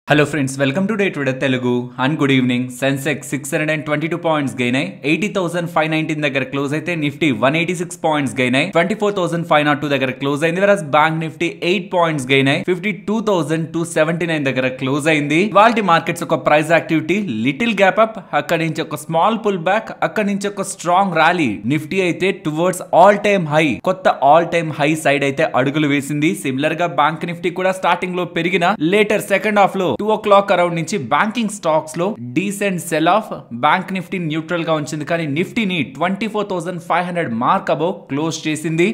Hello friends, welcome to Day Trader Telugu and good evening. Sensex 622 points gain అయ్యి 80,519 దగ్గర close అయితే Nifty 186 points gain అయ్యి 24,502 దగ్గర close అయింది. వెరస్ బ్యాంక్ నిఫ్టీ 8 పాయింట్స్ గెయిన్ అయ్యి 52,279 దగ్గర క్లోజ్ అయింది. వాల్టి మార్కెట్స్ ఒక price activity little gap up, అక్కడి నుంచి ఒక స్మాల్ పుల్ బ్యాక్, అక్కడి నుంచి ఒక స్ట్రాంగ్ ర్యాలీ. నిఫ్టీ అయితే టువర్డ్స్ ఆల్ టైమ్ హై, కొత్త ఆల్ టైమ్ హై సైడ్ అయితే అడుగులు వేసింది. సిమిలర్ గా బ్యాంక్ నిఫ్టీ కూడా స్టార్టింగ్ లో పెరిగిన లేటర్ సెకండ్ హాఫ్ లో 2 o'clock అరౌండ్ నుంచి బ్యాంకింగ్ స్టాక్స్ లో decent cell of. Bank Nifty neutral గా ఉంచింది, కానీ నిఫ్టీని 24,500 మార్క్ అబౌవ్ క్లోజ్ చేసింది.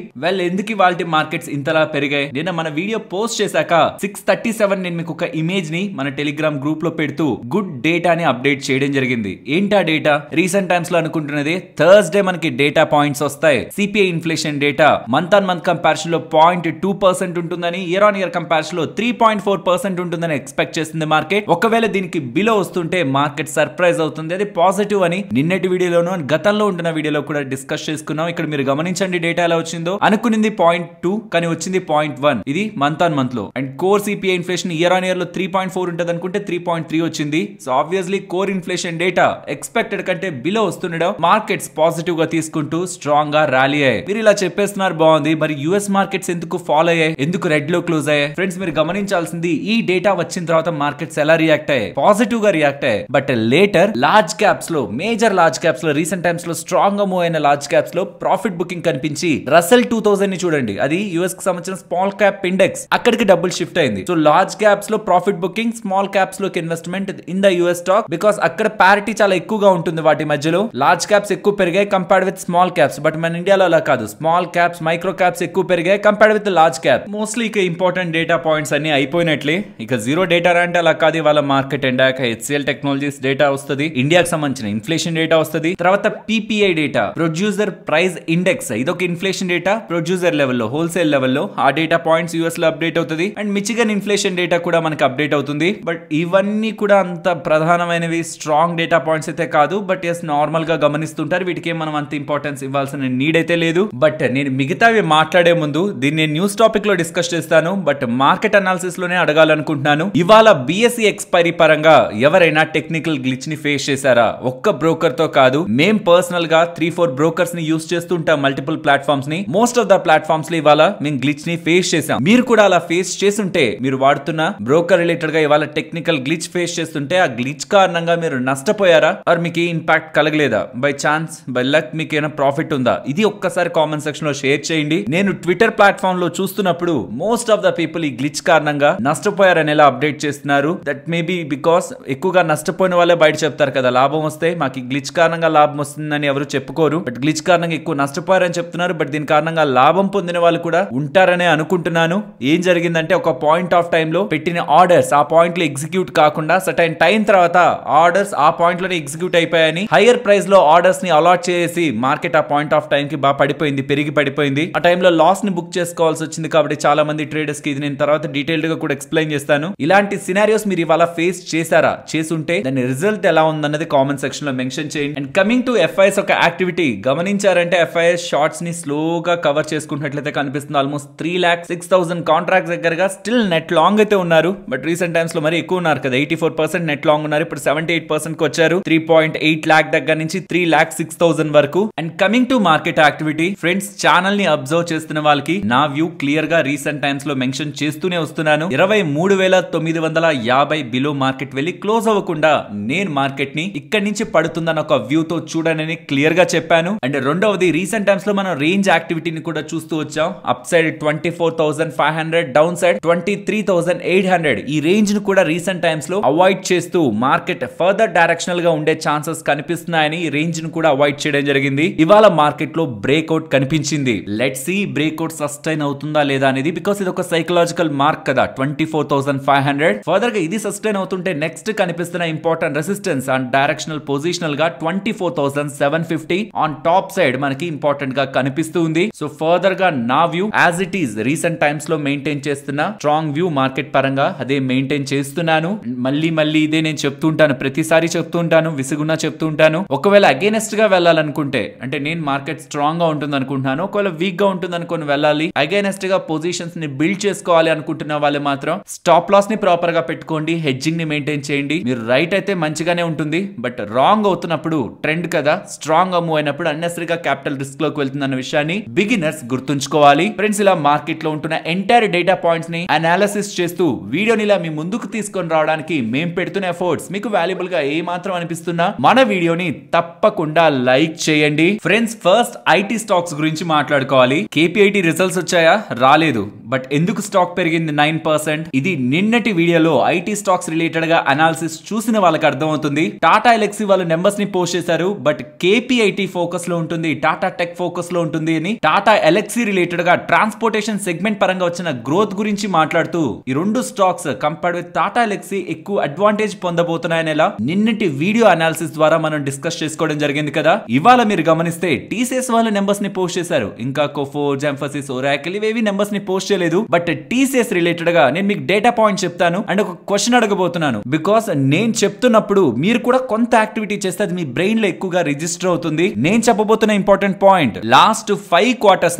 ఎందుకు వాల్టి మార్కెట్స్ ఇంతలా పెరిగాయి? నిన్న మన వీడియో పోస్ట్ చేశాక 6:37 నేను మీకు ఒక ఇమేజ్ ని మన టెలిగ్రామ్ గ్రూప్ లో పెడుతూ గుడ్ డేటాని అప్డేట్ చేయడం జరిగింది. ఏంటా డేటా? రీసెంట్ టైమ్స్ లో అనుకుంటున్నది థర్స్డే మనకి డేటా పాయింట్స్ వస్తాయి. CPI inflation data month on month comparison లో 0.2% ఉంటుందని, ఇయర్ ఆన్ ఇయర్ కంపారిజన్ లో 3.4% ఉంటుందని ఎక్స్పెక్ట్ చేస్తుంది మార్కెట్. ఒకవేళ దీనికి బిలో వస్తుంటే మార్కెట్ సర్ప్రైజ్ అవుతుంది. అది పాజిటివ్ అని నిన్నటి వీడియోలోను గతంలో ఉంటున్న వీడియోలో కూడా డిస్కస్ చేసుకున్నాం. ఇక్కడ మీరు గమనించండి డేటా ఎలా వచ్చిందో. అనుకునింది 0.2 కానీ వచ్చింది 0.1. ఇది మంత్ ఆన్ మంత్ లో. And core CPI inflation year on year లో 3.4 ఉంటుంది అనుకుంటే 3.3 వచ్చింది. So obviously core inflation data expected కంటే బిలో వస్తుండడం మార్కెట్స్ పాజిటివ్ గా తీసుకుంటూ స్ట్రాంగ్ గా ర్యాలీ అయ్యాయి. మీరు ఇలా చెప్పేస్తున్నారు, బాగుంది. మరి యుఎస్ మార్కెట్స్ ఎందుకు ఫాలో అయ్యాయి, ఎందుకు రెడ్ లో క్లోజ్ అయ్యాయి? ఫ్రెండ్స్, మీరు గమనించాల్సింది ఈ డేటా వచ్చిన తర్వాత మార్కెట్స్ ఎలా రియాక్ట్ అయ్యాయి? పాజిటివ్ గా రియాక్ట్ అయ్యాయి. బట్ లేటర్ లార్జ్ క్యాప్స్ లో, మేజర్ లార్జ్ క్యాప్స్ లో, రీసెంట్ టైమ్స్ లో స్ట్రాంగ్ గా మూవ్ అయిన లార్జ్ క్యాప్స్ లో ప్రాఫిట్ బుకింగ్ కనిపించి రసెల్ 2000 ని చూడండి, అది యుఎస్ కి సంబంధించిన స్మాల్ క్యాప్ ఇండెక్స్, అక్కడికి డబుల్ షిఫ్ట్ అయింది. సో లార్జ్ క్యాప్స్ లో ప్రాఫిట్ బుకింగ్, స్మాల్ క్యాప్స్ లోకి investment in the US stock, because అక్కడ పారిటీ చాలా ఎక్కువగా ఉంటుంది వాటి మధ్యలో. లార్జ్ క్యాప్స్ ఎక్కువ పెరిగాయి compared with small caps. But మన ఇండియాలో అలా కాదు, స్మాల్ క్యాప్స్, మైక్రో క్యాప్స్ ఎక్కువ పెరిగాయి compared with large cap. Mostly ఇక ఇంపార్టెంట్ డేటా పాయింట్స్ అన్ని అయిపోయినట్లే. ఇక జీరో డేటా అంటే అలా కాదు. వాళ్ళ మార్కెట్ ఎండాక హెచ్సిఎల్ టెక్నాలజీస్ డేటా వస్తుంది, ఇండియాకి సంబంధించిన ఇన్ఫ్లేషన్ డేటా వస్తుంది, తర్వాత PPI data, producer price index, ఇదొక ఇన్ఫ్లేషన్ డేటా ప్రొడ్యూసర్ లెవెల్లో, హోల్సేల్ లెవెల్లో. ఆ డేటా పాయింట్స్ యూఎస్ లో అప్డేట్ అవుతుంది. అండ్ మిచిగన్ ఇన్ఫ్లేషన్ డేటా కూడా మనకి అప్డేట్ అవుతుంది. బట్ ఇవన్నీ కూడా అంత ప్రధానమైనవి స్ట్రాంగ్ డేటా పాయింట్స్ అయితే కాదు. బట్ ఎస్, నార్మల్ గా గమనిస్తుంటారు. వీటికి మనం అంత ఇంపార్టెన్స్ ఇవ్వాల్సిన నీడ్ అయితే లేదు. బట్ నేను మిగతావి మాట్లాడే ముందు దీన్ని నేను న్యూస్ టాపిక్ లో డిస్కస్ చేస్తాను. బట్ మార్కెట్ అనాలిసిస్ లోనే అడగాలనుకుంటున్నాను. ఇవాళ బిఎస్ఈ ఎక్స్పైరీ పరంగా ఎవరైనా టెక్నికల్ గ్లిచ్ ని ఫేస్ చేశారా? ఒక్క బ్రోకర్ తో కాదు, మేం పర్సనల్ గా 3-4 బ్రోకర్స్ ని యూస్ చేస్తుంటాం, మల్టిపుల్ ప్లాట్ఫామ్స్ ని. మోస్ట్ ఆఫ్ ద ప్లాట్ఫామ్స్ లో ఇవాళ మేము గ్లిచ్ ని ఫేస్ చేసాం. మీరు కూడా అలా ఫేస్ చేస్తుంటే, మీరు వాడుతున్న బ్రోకర్ రిలేటెడ్ గా ఇవాళ టెక్నికల్ గ్లిచ్ ఫేస్ చేస్తుంటే, ఆ గ్లిచ్ కారణంగా మీరు నష్టపోయారా? ఆర్ మీకు ఇంపాక్ట్ కలగలేదా? బై ఛాన్స్, బై లక్ మీకు ఏమైనా ప్రాఫిట్ ఉందా? ఇది ఒక్కసారి కామెంట్ సెక్షన్ లో షేర్ చేయండి. నేను ట్విట్టర్ ప్లాట్ఫామ్ లో చూస్తున్నప్పుడు మోస్ట్ ఆఫ్ ద పీపుల్ ఈ గ్లిచ్ కారణంగా నష్టపోయారని ఎలా అప్డేట్ చేస్తున్నారు. దట్ మే బి బికాస్ ఎక్కువగా నష్టపోయిన వాళ్ళే బయట చెప్తారు కదా, లాభం వస్తే మాకు గ్లిచ్ కారణంగా లాభం వస్తుందని ఎవరు చెప్పుకోరు. బట్ గ్లిచ్ కారణంగా ఎక్కువ నష్టపోయారని చెప్తున్నారు. బట్ దీని కారణంగా లాభం పొందిన వాళ్ళు కూడా ఉంటారనే అనుకుంటున్నాను. ఏం జరిగిందంటే, ఒక పాయింట్ ఆఫ్ టైం లో పెట్టిన ఆర్డర్స్ ఆ పాయింట్ లో ఎగ్జిక్యూట్ కాకుండా సర్టైన్ టైం తర్వాత ఆర్డర్స్ ఆ పాయింట్ లోనే ఎగ్జిక్యూట్ అయిపోయాయని హైయర్ ప్రైస్ లో ఆర్డర్స్ ని అలాట్ చేసి మార్కెట్ ఆ పాయింట్ ఆఫ్ టైం కి బాగా పడిపోయింది, పెరిగి పడిపోయింది. ఆ టైంలో లాస్ ని బుక్ చేసుకోవాల్సి వచ్చింది. కాబట్టి చాలా మంది ట్రేడర్స్ కి ఇది నేను తర్వాత డీటెయిల్డ్ గా కూడా ఎక్స్ప్లెయిన్ చేస్తాను. ఇలాంటి సినారియోస్ మీరు ఇవాళ ఫేస్ చేశారా? చేసుంటే దాని రిజల్ట్ ఎలా ఉందన్నది కామెంట్ సెక్షన్ లో మెన్షన్ చేయండి. అండ్ కమింగ్ టు ఎఫ్ఐఎస్ ఒక యాక్టివిటీ గమనించారంటే, ఎఫ్ఐఎస్ షార్ట్స్ ని స్లోగా కవర్ చేసుకుంటున్నట్లయితే కనిపిస్తుంది. ఆల్మోస్ట్ 3,06,000 కాంట్రాక్ట్స్ దగ్గరగా స్టిల్ నెట్ లాంగ్ అయితే ఉన్నారు. బట్ రీసెంట్ టైమ్స్ లో మరి ఎక్కువ ఉన్నారు కదా, 84% నెట్ లాంగ్ ఉన్నారు. ఇప్పుడు 78% కి వచ్చారు. 3.8 lakh దగ్గర నుంచి 3,06,000 వరకు. And coming to market activity, friends, channel ని అబ్జర్వ్ చేస్తున్న వాళ్ళకి నా వ్యూ క్లియర్ గా రీసెంట్ టైమ్స్ లో మెన్షన్ చేస్తూనే వస్తున్నాను. 23,950 బిలో మార్కెట్ వెళ్ళి క్లోజ్ అవ్వకుండా నేను మార్కెట్ ని ఇక్కడి నుంచి పడుతుందన్న ఒక వ్యూ తో చూడనని క్లియర్ గా చెప్పాను. అండ్ రెండవది, రీసెంట్ టైమ్స్ లో మనం రేంజ్ యాక్టివిటీని కూడా చూస్తూ వచ్చాం. Up side 24,500, down side 23,800. ఈ రేంజ్ ను కూడా రీసెంట్ టైమ్స్ లో అవాయిడ్ చేస్తూ మార్కెట్ ఫర్దర్ డైరెక్షనల్ గా ఉండే ఛాన్సెస్ కనిపిస్తున్నాయని ఈ రేంజ్ ను కూడా అవాయిడ్ చేయడం జరిగింది. ఇవాళ మార్కెట్ లో బ్రేక్అవుట్ కనిపించింది. లెట్స్ సీ బ్రేక్అవుట్ సస్టైన్ అవుతుందా లేదా అనేది, బికాస్ ఇది ఒక సైకలాజికల్ మార్క్ కదా, 24,500. ఫర్దర్ గా ఇది సస్టైన్ అవుతుంటే నెక్స్ట్ కనిపిస్తున్న important resistance and directional positional గా 24,750 ఆన్ టాప్ సైడ్ మనకి ఇంపార్టెంట్ గా కనిపిస్తుంది. సో ఫర్దర్ గా నా view as it is recent times లో మెయింటైన్ చేస్తున్న స్ట్రాంగ్ వ్యూ మార్కెట్ పరంగా అదే మెయింటైన్ చేస్తున్నాను. మళ్ళీ ఇదే నేను చెప్తుంటాను, ప్రతిసారి చెప్తుంటాను, విసుగున్నా చెప్తుంటాను. ఒకవేళ అగైనెస్ట్ గా వెళ్ళాలనుకుంటే, అంటే నేను మార్కెట్ స్ట్రాంగ్ గా ఉంటుంది అనుకుంటున్నాను, ఒకవేళ వీక్ గా ఉంటుంది అనుకుని వెళ్ళాలి, అగైనెస్ట్ గా పొజిషన్స్ ని బిల్డ్ చేసుకోవాలి అనుకుంటున్న వాళ్ళు మాత్రం స్టాప్ లాస్ ని ప్రాపర్ గా గా పెట్టుకోండి, హెడ్జింగ్ ని మెయింటైన్ చేయండి. మీరు రైట్ అయితే మంచిగానే ఉంటుంది, బట్ రాంగ్ అవుతున్నప్పుడు ట్రెండ్ కదా, స్ట్రాంగ్ గా మూవ్ అయినప్పుడు అన్నెసరీగా క్యాపిటల్ రిస్క్ లోకి వెళ్తుందన్న విషయాన్ని బిగినర్స్ గుర్తుంచుకోవాలి. ఫ్రెండ్స్, ఇలా మార్కెట్ లో ఉంటున్న ఎంటైర్ డేటా పాయింట్స్ ని అనాలిసిస్ చేస్తూ వీడియోని ఇలా మీ ముందుకు తీసుకొని రావడానికి మేము పెడుతున్న ఎఫర్ట్స్ మీకు వాల్యుబుల్ గా ఏ మాత్రం అనిపిస్తున్నా మన వీడియోని తప్పకుండా లైక్ చేయండి. ఫ్రెండ్స్, ఫస్ట్ ఐటీ స్టాక్స్ గురించి మాట్లాడుకోవాలి. కేపీఐటీ రిజల్ట్స్ వచ్చాయా? రాలేదు. బట్ ఎందుకు స్టాక్ పెరిగింది 9%? ఇది నిన్నటి వీడియోలో ఐటీ స్టాక్స్ రిలేటెడ్ గా అనాలిసిస్ చూసిన వాళ్ళకి అర్థమవుతుంది. టాటా ఎలక్సీ వాళ్ళు నెంబర్స్ ని పోస్ట్ చేశారు, బట్ కేపీఐటీ ఫోకస్ లో ఉంటుంది, టాటా టెక్ ఫోకస్ లో ఉంటుంది అని. టాటా ఎలక్సీ రిలేటెడ్ గా ట్రాన్స్పోర్టేషన్ సెగ్మెంట్ పరంగా వచ్చిన గ్రోత్ గురించి మాట్లాడుతూ ఈ రెండు స్టాక్స్ కంపేర్డ్ విత్ టాటా ఎలక్సీ ఎక్కువ అడ్వాంటేజ్ పొందబోతున్నాయని నిన్నటి వీడియో అనాలిసిస్ ద్వారా మనం డిస్కస్ చేసుకోవడం జరిగింది కదా. ఇవాళ మీరు గమనిస్తే టీసీఎస్ వాళ్ళ నెంబర్స్ ని పోస్ట్ చేశారు, ఇంకా కోఫోర్జ్, ఎంఫసిస్, ఒరాకిల్ ఇవేవి నెంబర్స్ ని పోస్ట్ చేయలేదు. బట్ టీసీఎస్ రిలేటెడ్ గా నేను మీకు డేటా పాయింట్ చెప్తాను అండ్ ఒక క్వశ్చన్ అడగబోతున్నాను. బికాస్ నేను చెప్తున్నప్పుడు మీరు కూడా కొంత యాక్టివిటీ చేస్తే అది మీ బ్రెయిన్ లో ఎక్కువగా రిజిస్టర్ అవుతుంది. నేను చెప్పబోతున్న ఇంపార్టెంట్ పాయింట్, లాస్ట్ 5 క్వార్టర్స్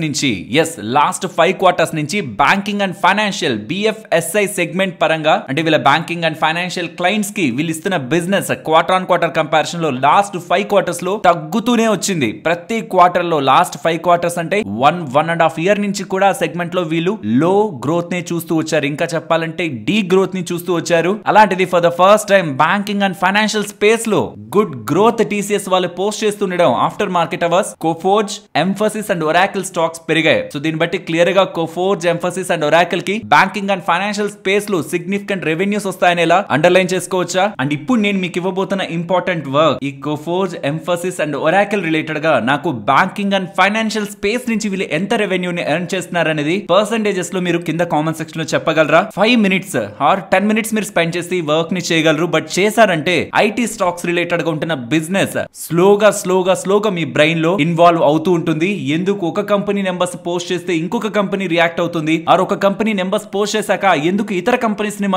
నుంచి banking and financial BFSI segment పరంగా, అంటే వీళ్ళ బ్యాంకింగ్ అండ్ ఫైనాన్షియల్ క్లయింట్స్ కి వీళ్ళు ఇస్తున్న business quarter on quarter comparison లో లాస్ట్ 5 క్వార్టర్స్ లో తగ్గుతూనే వచ్చింది. ప్రతి క్వార్టర్ లో లాస్ట్ 5 క్వార్టర్స్ అంటే 1.5 ఇయర్ నుంచి కూడా సెగ్మెంట్ లో వీళ్ళు లో గ్రోత్ ని చూస్తూ వచ్చారు, ఇంకా చెప్పాలంటే డీ గ్రోత్ ని చూస్తూ వచ్చారు. అలాంటిది for the first time banking and financial space లో గుడ్ గ్రోత్ టీసీఎస్ వాళ్ళు పోస్ట్ చేస్తుండడం after market hours Coforge, Mphasis and Oracle stocks పెరిగాయి. సో దీన్ని బట్టి క్లియర్ గా కోఫోర్జ్, ఎంఫసిస్ అండ్ ఒరాకిల్ కి బ్యాంకింగ్ అండ్ ఫైనాన్షియల్ స్పేస్ లో సిగ్నిఫికెంట్ రెవెన్యూస్ వస్తాయని ఎలా అండర్లైన్ చేసుకోవచ్చా? అండ్ ఇప్పుడు నేను మీకు ఇవ్వబోతున్న ఇంపార్టెంట్ వర్క్, ఈ Coforge, Mphasis and Oracle related గా నాకు బ్యాంకింగ్ అండ్ ఫైనాన్షియల్ స్పేస్ నుంచి వీళ్ళు ఎంత రెవెన్యూని ఎర్న్ చేస్తున్నారు అనేది పర్సెంటేజెస్ లో మీరు కింద కామెంట్ సెక్షన్ లో చెప్పగలరా? 5 minutes ఆర్ 10 minutes మీరు స్పెండ్ చేసి వర్క్ ని చేయగలరు. బట్ చేశారంటే ఐటీ స్టాక్స్ రిలేటెడ్ గా ఉంటున్న బిజినెస్ స్లోగా మీ బ్రెయిన్ లో ఇన్వాల్వ్ అవుతూ ఉంటుంది. ఎందుకు ఒక కంపెనీ నెంబర్స్ పోస్ట్ చేస్తే ఇంకొక కంపెనీ రియాక్ట్ అవుతుంది, ఆర్ ఒక కంపెనీ నెంబర్స్ పోస్ట్ చేశాక ఎందుకు ఇతర కంపెనీస్ ని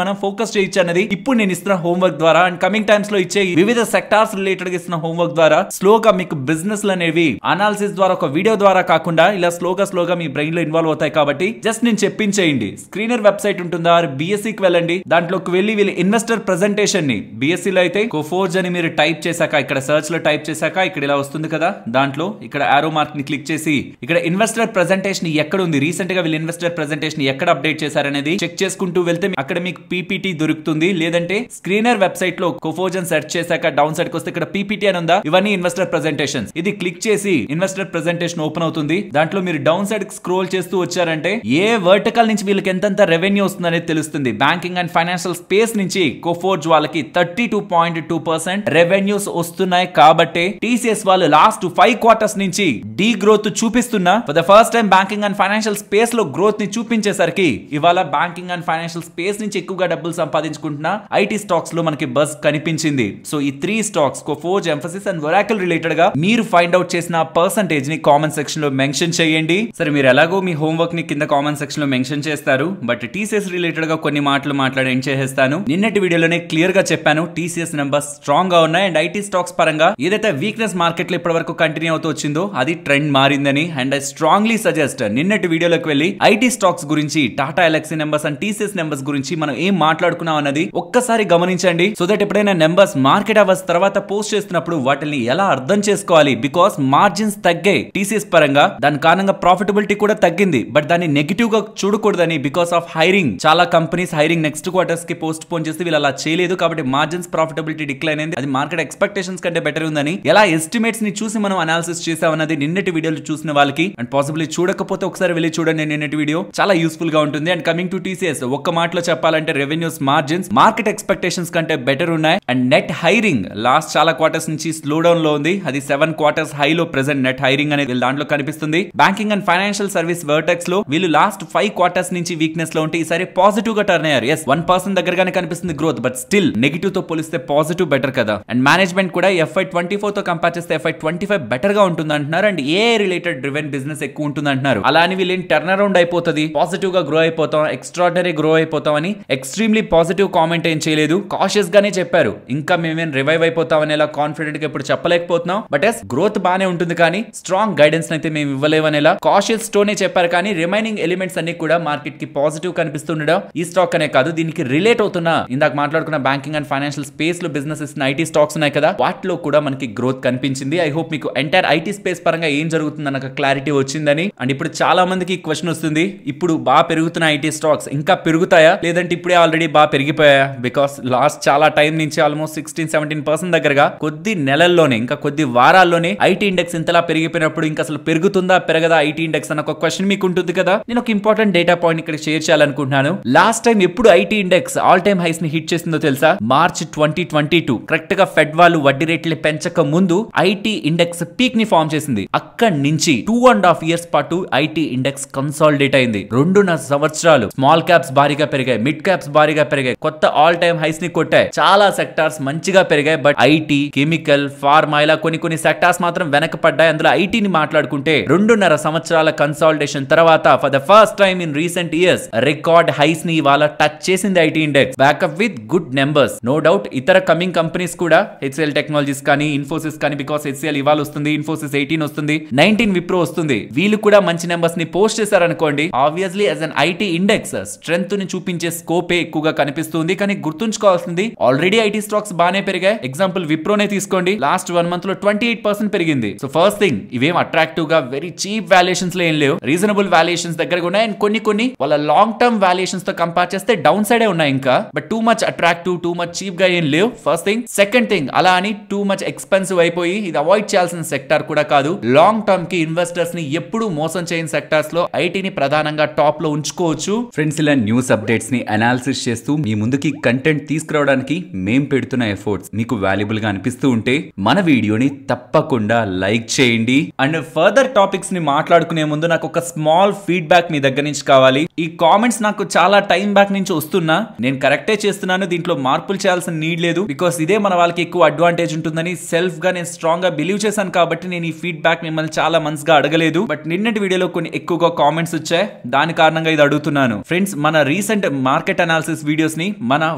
మనం ఫోకస్ చేయొచ్చు అన్నది ఇప్పుడు నేను ఇస్తున్న హోంవర్క్ ద్వారా అండ్ కమింగ్ టైమ్స్ లో ఇచ్చే వివిధ సెక్టార్స్ రిలేటెడ్ గా ఇస్తున్న హోంవర్క్ ద్వారా స్లోగా మీకు బిజినెస్ అనేవి అనాలిసిస్ ద్వారా ఒక వీడియో ద్వారా కాకుండా ఇలా స్లోగా మీ బ్రెయిన్ లో ఇన్వాల్వ్ అవుతాయి. కాబట్టి జస్ట్ నేను చెప్పించేయండి. స్క్రీనర్ వెబ్సైట్ ఉంటుందా, బిఎస్సికి వెళ్ళండి, దాంట్లోకి వెళ్ళి వీళ్ళ ఇన్వెస్టర్ ప్రెజెంటేషన్ ని, బిఎస్సిలో అయితే కోఫోర్జ్ అని మీరు టైప్ చేశాక ఇక్కడ సర్చ్ లో టైప్ చేశాక ఇక్కడ ఇలా వస్తుంది కదా, దాంట్లో ఇక్కడ ఆరో మార్క్ ని క్లిక్ చేసి ఇక్కడ ఇన్వెస్టర్ ప్రెజెంటేషన్ ఎక్కడ ఉంది, రీసెంట్ గా వీళ్ళు ఇన్వెస్టర్ ప్రెజెంటేషన్ ఎక్కడ అప్డేట్ చేశారనేది చెక్ చేసుకుంటూ వెళ్తే అక్కడ మీకు పీపీటీ దొరుకుతుంది. లేదంటే స్క్రీనర్ వెబ్సైట్ లో కోఫోర్జ్ అని సెర్చ్ చేశాక డౌన్ సైడ్ కి వస్తే ఇక్కడ పీపీటీ అని ఉందా, ఇవన్నీ ఇన్వెస్టర్ ప్రెజెంటేషన్స్. ఇది క్లిక్ చేసి ఇన్వెస్టర్ ప్రెజెంటేషన్ ఓపెన్ అవుతుంది. దాంట్లో మీరు డౌన్ సైడ్ స్క్రోల్ చేస్తూ వచ్చారంటే ఏ వర్టికల్ నుంచి వీళ్ళకి ఎంతెంత రెవెన్యూ వస్తుంది అనేది తెలుస్తుంది. బ్యాంకింగ్ అండ్ ఫైనాన్షియల్ స్పేస్ నుంచి కోఫోర్జ్ వాళ్ళకి 32.2% రెవెన్యూస్ వస్తున్నాయి. కాబట్టి టీసీఎస్ వాళ్ళు లాస్ట్ 5 క్వార్టర్స్ నుంచి డీ గ్రోత్ చూపిస్తున్నా for the first time banking and financial space లో గ్రోత్ ని చూపించేసరికి ఇవాళ బ్యాంకింగ్ అండ్ ఫైనాన్షియల్ స్పేస్ నుంచి ఎక్కువగా డబ్బులు సంపాదించుకుంటున్న ఐటీ స్టాక్స్ లో మనకి బజ్ కనిపించింది. సో ఈ 3 stocks Coforge, Mphasis and Oracle related గా మీరు ఫైండ్ అవుట్ చేసిన పర్సంటేజ్ ని కామెంట్ సెక్షన్ లో మెన్షన్ చేయండి. సరే, మీరు ఎలాగో మీ హోంవర్క్ ని కింద కామెంట్ సెక్షన్ లో మెన్షన్ చేస్తారు, బట్ టీసీఎస్ రిలేటెడ్ గా కొన్ని మాటలు మాట్లాడి ఎండ్ చేసేస్తాను. నిన్నటి వీడియోలోనే క్లియర్ గా చెప్పాను టీసీఎస్ నెంబర్స్ స్ట్రాంగ్ గా ఉన్నాయి అండ్ ఐటీ స్టాక్స్ పరంగా ఏదైతే వీక్నెస్ మార్కెట్ లో ఇప్పటి వరకు కంటిన్యూ అవుతూ వచ్చిందో అది ట్రెండ్ మారిందని. అండ్ ఐ స్ట్రాంగ్లీ సజెస్ట్ నిన్నటి వీడియోలోకి వెళ్ళి ఐటీ స్టాక్స్ గురించి, Tata ఎలక్సీ numbers and TCS numbers గురించి మనం ఏం మాట్లాడుకున్నాం అన్నది ఒక్కసారి గమనించండి. సో దట్ ఎప్పుడైనా నెంబర్స్ మార్కెట్ అవర్స్ తర్వాత పోస్ట్ చేస్తున్నప్పుడు వాటిని ఎలా అర్థం చేసుకోవాలి. బికాస్ మార్జిన్స్ తగ్గాయి టీసీఎస్ పరంగా, దాని కారణంగా ప్రాఫిటబిలిటీ కూడా తగ్గింది. బట్ దాన్ని నెగిటివ్ గా చూడకూడదని, బికాస్ ఆఫ్ హైరింగ్ చాలా కంపెనీస్ హైరింగ్ నెక్స్ట్ క్వార్టర్స్ కి పోస్ట్ పోన్ చేస్తే వీళ్ళు అలా చేయలేదు. కాబట్టి మార్జిన్స్ ప్రాఫిటబిలిటీ డిక్లైన్ అయింది. అది మార్కెట్ ఎక్స్పెక్టేషన్స్ కంటే బెటర్ ఉందని ఎలా ఎస్టిమేట్స్ ని చూసి మనం అనాలిసిస్ చేసామన్నది నిన్నటి వీడియోలు చూసిన వాళ్ళకి, అండ్ పాసిబిలీ చూడకపోతే ఒకసారి వెళ్ళి చూడండి నిన్నటి వీడియో, చాలా యూస్ఫుల్ గా ఉంటుంది. అండ్ కమింగ్ టు టీసీఎస్, ఒక్క మాటలో చెప్పాలంటే రెవెన్యూస్, మార్జిన్స్ మార్కెట్ ఎక్స్పెక్టేషన్స్ కంటే బెటర్ ఉన్నాయి. అండ్ నెట్ హైరింగ్ లాస్ట్ చాలా క్వార్టర్స్ నుంచి స్లో డౌన్ లో ఉంది. అది 7 quarters హై లో ప్రెసెంట్ నెట్ హైరింగ్ అనేది దాంట్లో కనిపిస్తుంది. Banking and financial service vertex లో వీళ్ళు లాస్ట్ 5 quarters నుంచి వీక్నెస్ లో ఉంటే ఈసారి పాజిటివ్ గా టర్న్ అయ్యారు. ఎస్ 1% దగ్గరగానే కనిపిస్తుంది గ్రోత్, బట్ స్టిల్ నెగిటివ్ తో పోలిస్తే పాజిటివ్ బెటర్ కదా. అండ్ మేనేజ్మెంట్ కూడా FY24 తో కంపేర్ చేస్తే FY25 బెటర్ గా ఉంటుంది అంటున్నారు. And A related driven business ఎక్కువ ఉంటుంది అంటున్నారు. అలా అని వీళ్ళు టర్న్ అరౌండ్ అయిపోతుంది, పాజిటివ్ గా గ్రో అయిపోతాం, ఎక్స్ట్రాడినరీ గ్రో అయిపోతాం అని ఎక్స్ట్రీమ్లీ పాజిటివ్ కామెంట్ ఏం చేయలేదు. కాషియస్ గానే చెప్పారు, ఇంకా మేమేం రివైవ్ అయిపోతాం అనేలా కాన్ఫిడెంట్ గా ఇప్పుడు చెప్పలేకపోతున్నాం. బట్ ఎస్ గ్రోత్ బానే ఉంటుంది కానీ స్ట్రాంగ్ గైడెన్స్ అయితే మేము ఇవ్వలేమనేలా కాషియస్ తోనే చెప్పారు. కానీ రిమైనింగ్ ఎలిమెంట్స్ అన్ని కూడా మార్కెట్ కి పాజిటివ్ కనిపిస్తుండడం ఈ స్టాక్ అనే కాదు, దీనికి రిలేట్ అవుతున్న ఇందాక మాట్లాడుకున్న బ్యాంకింగ్ అండ్ ఫైనాన్షియల్ స్పేస్ లో బిజినెసెస్ ఐటీ స్టాక్స్ ఉన్నాయి కదా, వాటిలో కూడా మనకి గ్రోత్ కనిపించింది. ఐ హోప్ మీకు ఎంటైర్ ఐటీ స్పేస్ పరంగా ఏం జరుగుతుంది అన్న క్లారిటీ వచ్చిందని. అండ్ ఇప్పుడు చాలా మందికి క్వశ్చన్ వస్తుంది, ఇప్పుడు బాగా పెరుగుతున్న ఐటీ స్టాక్స్ ఇంకా పెరుగుతాయా లేదంటే ఇప్పుడే ఆల్రెడీ బాగా పెరిగిపోయా? బికాస్ లాస్ట్ చాలా టైం నుంచి ఆల్మోస్ట్ 16-17% దగ్గరగా కొద్ది నెలల్లోనే ఇంకా కొద్ది వారాల్లోనే ఐటీ ఇండెక్స్ ఇంతలా పెరిగిపోయినప్పుడు ఇంకా అసలు పెరుగుతుందా పెరగదా ఐటీ ఇండెక్స్ అన్న ఒక క్వశ్చన్ మీకు ఉంటుంది కదా. నేను ఒక ఇంపార్టెంట్ డేటా పాయింట్ ఇక్కడ షేర్ చేయాలనుకుంటున్నాను. లాస్ట్ టైం ఎప్పుడు IT index all time highs ని హిట్ చేసిందో తెలుసా? మార్చ్ 2022 కరెక్ట్ గా ఫెడ్ వాళ్ళు వడ్డీ రేట్లు పెంచక ముందు ఐటీ ఇండెక్స్ పీక్ ని ఫామ్ చేసింది. అక్కడి నుంచి 2.5 years పాటు ఐటీ ఇండెక్స్ కన్సాలిడేట్ అయింది. 2.5 సంవత్సరాలు స్మాల్ క్యాప్స్ భారీగా పెరిగాయి, మిడ్ క్యాప్స్ భారీగా పెరిగాయి, కొత్త ఆల్ టైమ్ హైస్ ని కొట్టాయి. చాలా సెక్టార్స్ మంచిగా పెరిగాయి. బట్ ఐటీ, కెమికల్, ఫార్మా ఇలా కొన్ని సెక్టార్స్ మాత్రం వెనకపడ్డాయి. అందులో ఐటీని మాట్లాడుకుంటే 2.5 సంవత్సరాల కన్సాలిడేషన్ తర్వాత for the first time in recent years record highs ని ఇవాళ టచ్ చేసింది IT index. Backup with good numbers. No doubt ఇతర కమింగ్ కంపెనీస్ కూడా హెచ్సిఎల్ టెక్నాలజీస్ కానీ ఇన్ఫోసిస్ కానీ, బికాస్ హెచ్సిఎల్ ఇవాళ వస్తుంది, ఇన్ఫోసిస్ 18 వస్తుంది, 19 విప్రో వస్తుంది, వీళ్ళు కూడా మంచి నెంబర్స్ ని పోస్ట్ చేశారనుకోండి. Obviously as an IT index strength ని చూపించే స్కోపే ఎక్కువగా కనిపిస్తుంది. కానీ గుర్తుంచుకోవాల్సింది ఆల్రెడీ ఐటీ స్టాక్స్ బాగానే పెరిగాయి. ఎగ్జాంపుల్ విప్రోనే తీసుకోండి, లాస్ట్ 1 month లో 28% పెరిగింది. సో ఫస్ట్ థింగ్ ఇవేం అట్రాక్టివ్ గా వెరీ చీప్ వాల్యుయేషన్స్ లో ఏం లేవు, రీజనబుల్ వాల్యుయేషన్స్ దగ్గర ఉన్నాయి. అండ్ కొన్ని వాళ్ళ లాంగ్ టర్మ్ వాల్యుయేషన్స్ తో కంపేర్ చేస్తే డౌన్ సైడే ఉన్నాయి ఇంకా. But too much attractive, too much cheap గా ఏం లేవు. First thing. సెకండ్ థింగ్, అలా అని టూ మచ్ ఎక్స్పెన్సివ్ అయిపోయి ఇది అవాయిడ్ చేయాల్సిన సెక్టార్ కూడా కాదు. లాంగ్ టర్మ్ కి ఇన్వెస్టర్స్ ని ఎప్పుడు మోసం చేయని సెక్టార్స్ లో ఐటీని ప్రధానంగా టాప్ లో ఉంచుకోవచ్చు. ఫ్రెండ్స్, ఇలా న్యూస్ అప్డేట్స్ ని అనాలిసిస్ చేస్తూ మీ ముందుకి కంటెంట్ తీసుకురావడానికి మేం పెడుతున్న ఎఫర్ట్స్ మీకు వాల్యుబుల్ గా అనిపిస్తూ ఉంటే మన వీడియోని తప్పకుండా లైక్ చేయండి. అండ్ ఫర్దర్ టాపిక్స్ ని మాట్లాడుకునే ముందు నాకు ఒక స్మాల్ ఫీడ్బ్యాక్ మీ దగ్గర నుంచి కావాలి. ఈ కామెంట్స్ నాకు చాలా టైం బ్యాక్ నుంచి వస్తున్నా, నేను కరెక్టే చేస్తున్నాను, దీంట్లో మార్పులు చేయాల్సిన నీడ్ లేదు. బికాస్ ఇదే మన వాళ్ళకి ఎక్కువ అడ్వాంటేజ్ ఉంటుందని సెల్ఫ్ గా నేను స్ట్రాంగ్ గా బిలీవ్ చేశాను కాబట్టి నేను ఈ ఫీడ్బ్యాక్ మిమ్మల్ని చాలా మంత్స్ గా అడగలేదు. బట్ నిన్నటి వీడియోలో కొన్ని ఎక్కువగా కామెంట్స్ వచ్చాయి, దాని కారణంగా ఇది అడుగుతున్నాను. ఫ్రెండ్స్, మన రీసెంట్ మార్కెట్ అనాలిసిస్ వీడియోస్ ని మన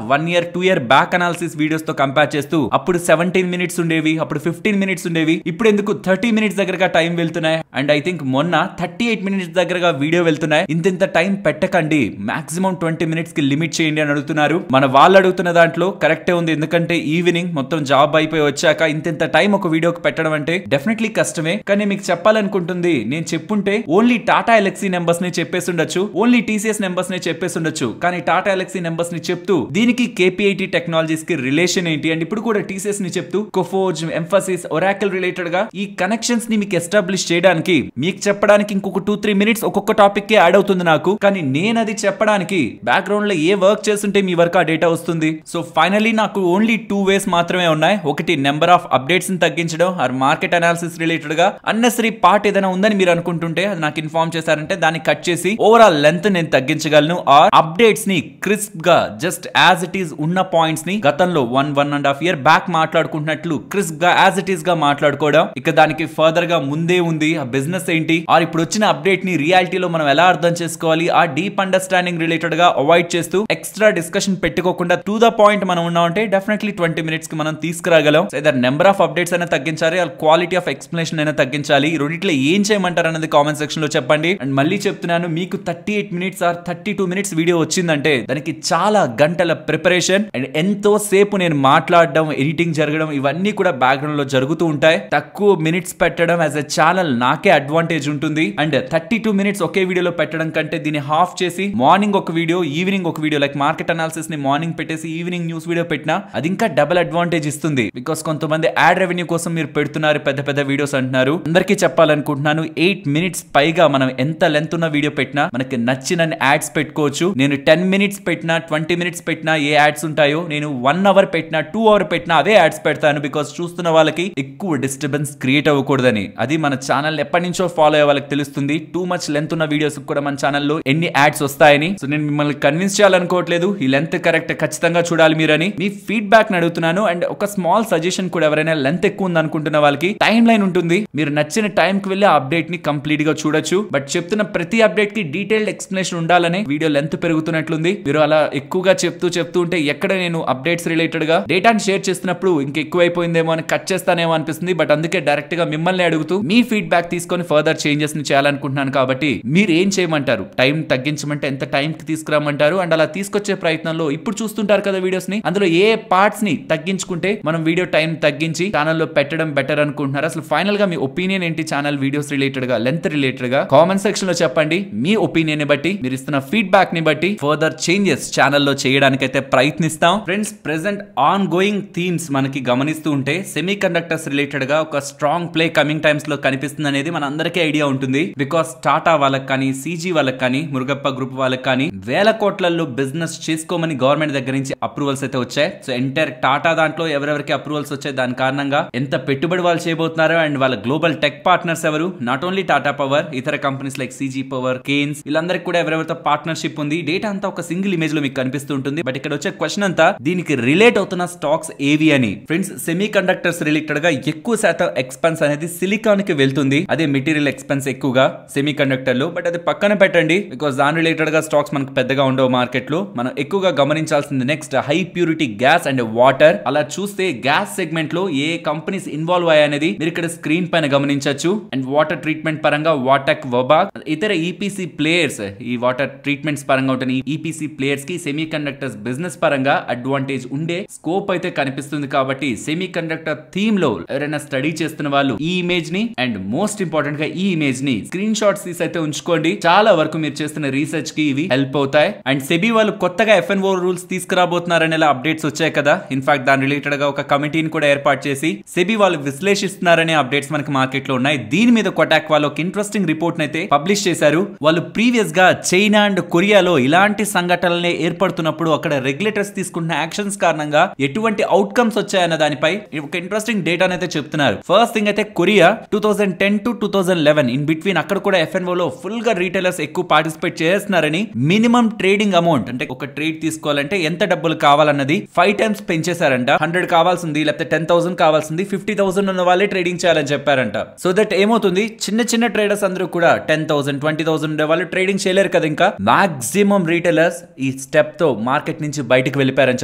1 year 2 year back analysis videos తో కంపేర్ చేస్తూ అప్పుడు 17 minutes ఉండేవి, అప్పుడు 15 minutes ఉండేవి, ఇప్పుడు ఎందుకు 30 minutes దగ్గరగా టైం వెళ్తున్నాయి. అండ్ ఐ థింక్ మొన్న 38 minutes దగ్గరగా వీడియో వెళ్తున్నాయి. ఇంత టైం పెట్టకండి, మాక్సిమం 20 minutes కి లిమిట్ చేయండి అని అడుగుతున్నారు. మన వాళ్ళు అడుగుతున్న దాంట్లో కరెక్టే ఉంది, ఎందుకంటే ఈవినింగ్ మొత్తం జాబ్ అయిపోయి వచ్చాక ఇంత టైం ఒక వీడియోకి పెట్టడం అంటే డెఫినెట్లీ కష్టమే. కానీ మీకు చెప్పాలనుకుంటుంది, నేను చెప్పుంటే ఓన్లీ టాటా ఎలక్సీ నెంబర్స్ ని చెప్పేసి ఉండొచ్చు, ఓన్లీ టీసీఎస్ నెంబర్స్ ని చెప్పేసి ఉండొచ్చు. కానీ టాటా ఎలక్సీ నెంబర్స్ ని చెప్తూ దీనికి కేపీఐటీ టెక్నాలజీస్ కి రిలేషన్ ఏంటి, అండ్ ఇప్పుడు కూడా టీసీఎస్ ని చెప్తూ కోఫోర్జ్, ఎంఫసిస్, ఒరాకిల్ రిలేటెడ్ గా ఈ కనెక్షన్స్ ని మీకు ఎస్టాబ్లిష్ చేయడానికి మీకు చెప్పడానికి ఇంకొక 2-3 minutes ఒక్కొక్క టాపిక్ కి యాడ్ అవుతుంది నాకు. కానీ నేను అది చెప్పడానికి బ్యాక్గ్రౌండ్ లో ఏ వర్క్ చేస్తుంటే మీ వరకు ఆ డేటా వస్తుంది. సో ఫైనలీ నాకు ఓన్లీ 2 ways మాత్రమే ఉన్నాయి. ఒకటి నెంబర్ ఆఫ్ అప్డేట్స్ ని తగ్గించడం, ఆర్ మార్కెట్ అనాలిసిస్ రిలేటెడ్ గా అన్నెసరీ పార్ట్ ఏదైనా ఉందని మీరు అనుకుంటుంటే అది నాకు ఇన్ఫార్మ్ చేశారంటే దాన్ని కట్ చేసి ఓవరాల్ లెంత్ నేను తగ్గించగలను. ఆర్ అప్డేట్స్ ని క్రిస్ప్ గా జస్ట్ యాజ్ ఇట్ ఈస్ ఉన్న పాయింట్స్ ని గతంలో 1.5 year బ్యాక్ మాట్లాడుకుంటున్నట్లు క్రిస్ప్ గా యాజ్ ఇట్ ఈస్ గా మాట్లాడుకోవడం. ఇక దానికి ఫర్దర్ గా ముందే ఉంది ఆ బిజినెస్ ఏంటి, ఆర్ ఇప్పుడు వచ్చిన అప్డేట్ ని రియాలిటీలో మనం ఎలా అర్థం చేసుకోవాలి, ఆ డీప్ అండర్స్టాండింగ్ రిలేటెడ్ గా అవాయిడ్ చేస్తూ ఎక్స్ట్రా డిస్కషన్ పెట్టుకోకుండా టు ద పాయింట్ మనం ఉన్నామంటే డెఫినెట్లీ 20 minutes కి మనం తీసుకురాగలం. ఇదర్ నెంబర్ ఆఫ్ అప్డేట్స్ అయినా తగ్గించాలి, ఆ క్వాలిటీ ఆఫ్ ఎక్స్ప్లెనేషన్ అయినా తగ్గించాలి. రెండిట్లో ఏం చేయమంటారు అన్నది కామెంట్ సెక్షన్ లో చెప్పండి. అండ్ మళ్ళీ చెప్తున్నాను, మీకు 38 minutes ఆర్ 32 minutes వీడియో వచ్చిందంటే దానికి చాలా గంటల ప్రిపరేషన్ అండ్ ఎంతో సేపు నేను మాట్లాడడం, ఎడిటింగ్ జరగడం ఇవన్నీ కూడా బ్యాక్గ్రౌండ్ లో జరుగుతూ ఉంటాయి. తక్కువ మినిట్స్ పెట్టడం యాజ్ ఎ ఛానల్ నాకే అడ్వాంటేజ్ ఉంటుంది. అండ్ 32 minutes ఒకే వీడియోలో పెట్టడం కంటే దీన్ని హాఫ్ చేసి మార్నింగ్ ఒక వీడియో, ఈవినింగ్ ఒక వీడియో, లైక్ మార్కెట్ అనాలిసిస్ ని మార్నింగ్ పెట్టేసి ఈవినింగ్ న్యూస్ వీడియో పెట్టినా అది ఇంకా డబుల్ అడ్వాంటేజ్ ఇస్తుంది. బికాస్ కొంతమంది యాడ్ రెవెన్యూ కోసం మీరు పెడుతున్నారు పెద్ద వీడియోస్ అంటున్నారు. అందరికీ చెప్పాలనుకుంటున్నాను, 8 minutes పైగా మనం ఎంత లెంత్ ఉన్న వీడియో పెట్టినా మనకి నచ్చిన యాడ్స్ పెట్టుకోవచ్చు. నేను 10 minutes పెట్టినా 20 minutes పెట్టినా ఏ యాడ్స్ ఉంటాయో, నేను 1 hour పెట్టినా 2 hour పెట్టినా అవే యాడ్స్ పెడతాను. బికాస్ చూస్తున్న వాళ్ళకి ఎక్కువ డిస్టర్బెన్స్ క్రియేట్ అవ్వకూడదని. అది మన ఛానల్ ఎప్పటి నుంచో ఫాలో అయ్యే వాళ్ళకి తెలుస్తుంది. టూ మచ్ లెంత్ ఉన్న వీడియోస్ కూడా మన ఛానల్లో ఎన్ని యాడ్స్ వస్తాయని. సో నేను మిమ్మల్ని కన్విన్స్ చేయాలనుకోవట్లేదు, ఈ లెంత్ కరెక్ట్ ఖచ్చితంగా చూడాలి మీరని. మీ ఫీడ్బ్యాక్ అడుగుతున్నాను. అండ్ ఒక స్మాల్ సజెషన్ కూడా, ఎవరైనా లెంత్ ఎక్కువ ఉంది అనుకుంటున్న వాళ్ళకి టైం లైన్ ఉంటుంది, మీరు నచ్చిన టైం కి వెళ్ళి ఆ అప్డేట్ ని కంప్లీట్ గా చూడొచ్చు. బట్ చెప్తున్న ప్రతి అప్డేట్ కి డీటెయిల్డ్ ఎక్స్ప్లెనేషన్ ఉండాలని వీడియో లెంత్ పెరుగుతున్నట్లుంది. మీరు అలా ఎక్కువగా చెప్తూ ఉంటే ఎక్కడ నేను అప్డేట్స్ రిలేటెడ్ గా డేటాని షేర్ చేస్తున్నప్పుడు ఇంకెక్కువైపోయిందేమో అని కట్ చేస్తానేమో అనిపిస్తుంది. బట్ అందుకే డైరెక్ట్ గా మిమ్మల్ని అడుగుతూ మీ ఫీడ్బ్యాక్ తీసుకొని ఫర్దర్ చేంజెస్ ని చేయాలనుకుంటున్నాను. కాబట్టి మీరు ఏం చేయమంటారు, టైం తగ్గించమంటే ఎంత టైం కి తీసుకురమ్మంటారు. అండ్ అలా తీసుకొచ్చే ప్రయత్నంలో ఇప్పుడు చూస్తుంటారు కదా వీడియోస్ ని, అందులో ఏ పార్ట్స్ ని తగ్గించుకుంటే మనం వీడియో టైం తగ్గించి ఛానల్లో పెట్టడం బెటర్ అనుకుంటున్నారు? అసలు ఫైనల్ గా మీ ఒపీనియన్ ఏంటి ఛానల్ వీడియోస్ రిలేటెడ్ గా, లెంత్ రిలేటెడ్ గా? కామెంట్ సెక్షన్ లో చెప్పండి. మీ ఒపీనియన్ ని బట్టి, మీరు ఇస్తున్న ఫీడ్బ్యాక్ ని బట్టి ఫర్దర్ చేంజెస్ ఛానల్లో చేయడానికి అయితే ప్రయత్నిస్తాం. Friends, present on going themes మనకి గమనిస్తూ ఉంటే సెమీ కండక్టర్స్ రిలేటెడ్ గా ఒక స్ట్రాంగ్ ప్లే కమింగ్ టైమ్స్ లో కనిపిస్తుంది అనేది మన అందరికీ ఐడియా ఉంటుంది. బికాస్ టాటా వాళ్ళకి కానీ, సీజీ వాళ్ళకి కానీ, మురుగప్ప గ్రూప్ వాళ్ళకి కానీ వేల కోట్లలో బిజినెస్ చేసుకోమని గవర్నమెంట్ దగ్గర నుంచి అప్రూవల్స్ అయితే వచ్చాయి. సో ఎంటైర్ టాటా దాంట్లో ఎవరెవరికి అప్రూవల్స్ వచ్చాయి, దాని కారణంగా ఎంత పెట్టుబడి వాళ్ళు చేయబోతున్నారో అండ్ వాళ్ళ గ్లోబల్ టెక్ పార్ట్నర్స్ ఎవరు, నాట్ ఓన్లీ టాటా పవర్, ఇతర companies like CG Power, Kaynes, వీళ్ళందరికీ కూడా ఎవరెవరితో పార్ట్నర్షిప్ ఉంది. డేటా అంతా ఒక సింగిల్ ఇమేజ్ లో మీకు కనిపిస్తూ ఉంటుంది. బట్ ఇక్కడ వచ్చే క్వశ్చన్ అంతా దీనికి రిలేట్ అవుతున్న స్టాక్స్ ఏవి అని. ఫ్రెండ్స్, సెమీ కండక్టర్స్ రిలేటెడ్ గా ఎక్కువ శాతం ఎక్స్పెన్స్ అనేది సిలికాన్ కి వెళ్తుంది. అదే మెటీరియల్ ఎక్స్పెన్స్ ఎక్కువగా సెమీ కండక్టర్ లో. బట్ అది పక్కన పెట్టండి, బికాస్ దాని రిలేటెడ్ గా స్టాక్స్ మనకు పెద్దగా ఉండవు మార్కెట్ లో. మనం ఎక్కువగా గమనించాల్సింది next high purity gas and water. అలా చూస్తే గ్యాస్ సెగ్మెంట్ లో ఏ కంపెనీస్ ఇన్వాల్వ్ అయ్యాయనేది మీరు ఇక్కడ స్క్రీన్ పైన గమనించవచ్చు. అండ్ వాటర్ ట్రీట్మెంట్ పరంగా వాటక్, వబాక్, ఇతర ఈపీసీ ప్లేయర్స్, ఈ వాటర్ ట్రీట్మెంట్స్ పరంగా ఉంటుంది ఈపీసీ ప్లేయర్స్ కి సెమీ కండక్టర్స్ బిజినెస్ పరంగా అడ్వాంటేజ్ ఉండే స్కోప్ అయితే కనిపిస్తుంది. కాబట్టి సెమీ కండక్టర్ థీమ్ లో ఎవరైనా స్టడీ చేస్తున్న వాళ్ళు ఈ ఇమేజ్ ని అండ్ మోస్ట్ ఇంపార్టెంట్ గా ఈ ఇమేజ్ ని స్క్రీన్ షాట్స్ తీసి అయితే ఉంచుకోండి. చాలా వరకు మీరు చేస్తున్న రీసెర్చ్ కి ఇవి హెల్ప్ అవుతాయి. అండ్ సెబీ వాళ్ళు కొత్తగా FNO రూల్స్ తీసుకురాబోతున్నారనే అప్డేట్స్ వచ్చాయి కదా. ఇన్ఫాక్ట్ దాని రిలేటెడ్ గా ఒక కమిటీని కూడా ఏర్పాటు చేసి సెబీ వాళ్ళు విశ్లేషిస్తున్నారనే అప్డేట్స్ మనకి మార్కెట్ లో ఉన్నాయి. దీని మీద కొటాక్ వాళ్ళు ఒక ఇంట్రెస్టింగ్ రిపోర్ట్ అయితే పబ్లిష్ చేశారు. వాళ్ళు ప్రీవియస్ గా చైనా అండ్ కొరియాలో ఇలాంటి సంఘటనలే ఏర్పడుతున్నప్పుడు అక్కడ రెగ్యులేటర్స్ తీసుకుంటున్న యాక్షన్స్ కారణంగా ఎటువంటి అవుట్కమ్స్ వచ్చాయన్న దానిపై ఒక ఇంట్రెస్టింగ్ డేటా అయితే చెప్తున్నారు. ఫస్ట్ థింగ్ అయితే కొరియా 2010 to 2011 ఇన్ బిట్వీన్ అక్కడ కూడా FNO లో ఫుల్ గా రీటైలర్స్ ఎక్కువ పార్టిసిపేట్ చేస్తున్నారని మినిమం ట్రేడింగ్ అమౌంట్, అంటే ఒక ట్రేడ్ తీసుకోవాలంటే ఎంత డబ్బులు కావాలన్నది 5 times పెంచేశారంట. 100 కావాల్సింది, లేకపోతే 10,000 కావాల్సింది 50,000 ఉన్న వాళ్ళే ట్రేడింగ్ చేయాలని చెప్పారంట. సో దట్ ఏమవుతుంది, చిన్న చిన్న ట్రేడర్స్ అందరూ కూడా 10,000, 20,000 ఉండే వాళ్ళు ట్రేడింగ్ చేయలేరు కదా. ఇంకా మాక్సిమం రీటైలర్స్ ఈ స్టెప్ తో మార్కెట్ నుంచి బయటకు వెళ్ళిపోయారని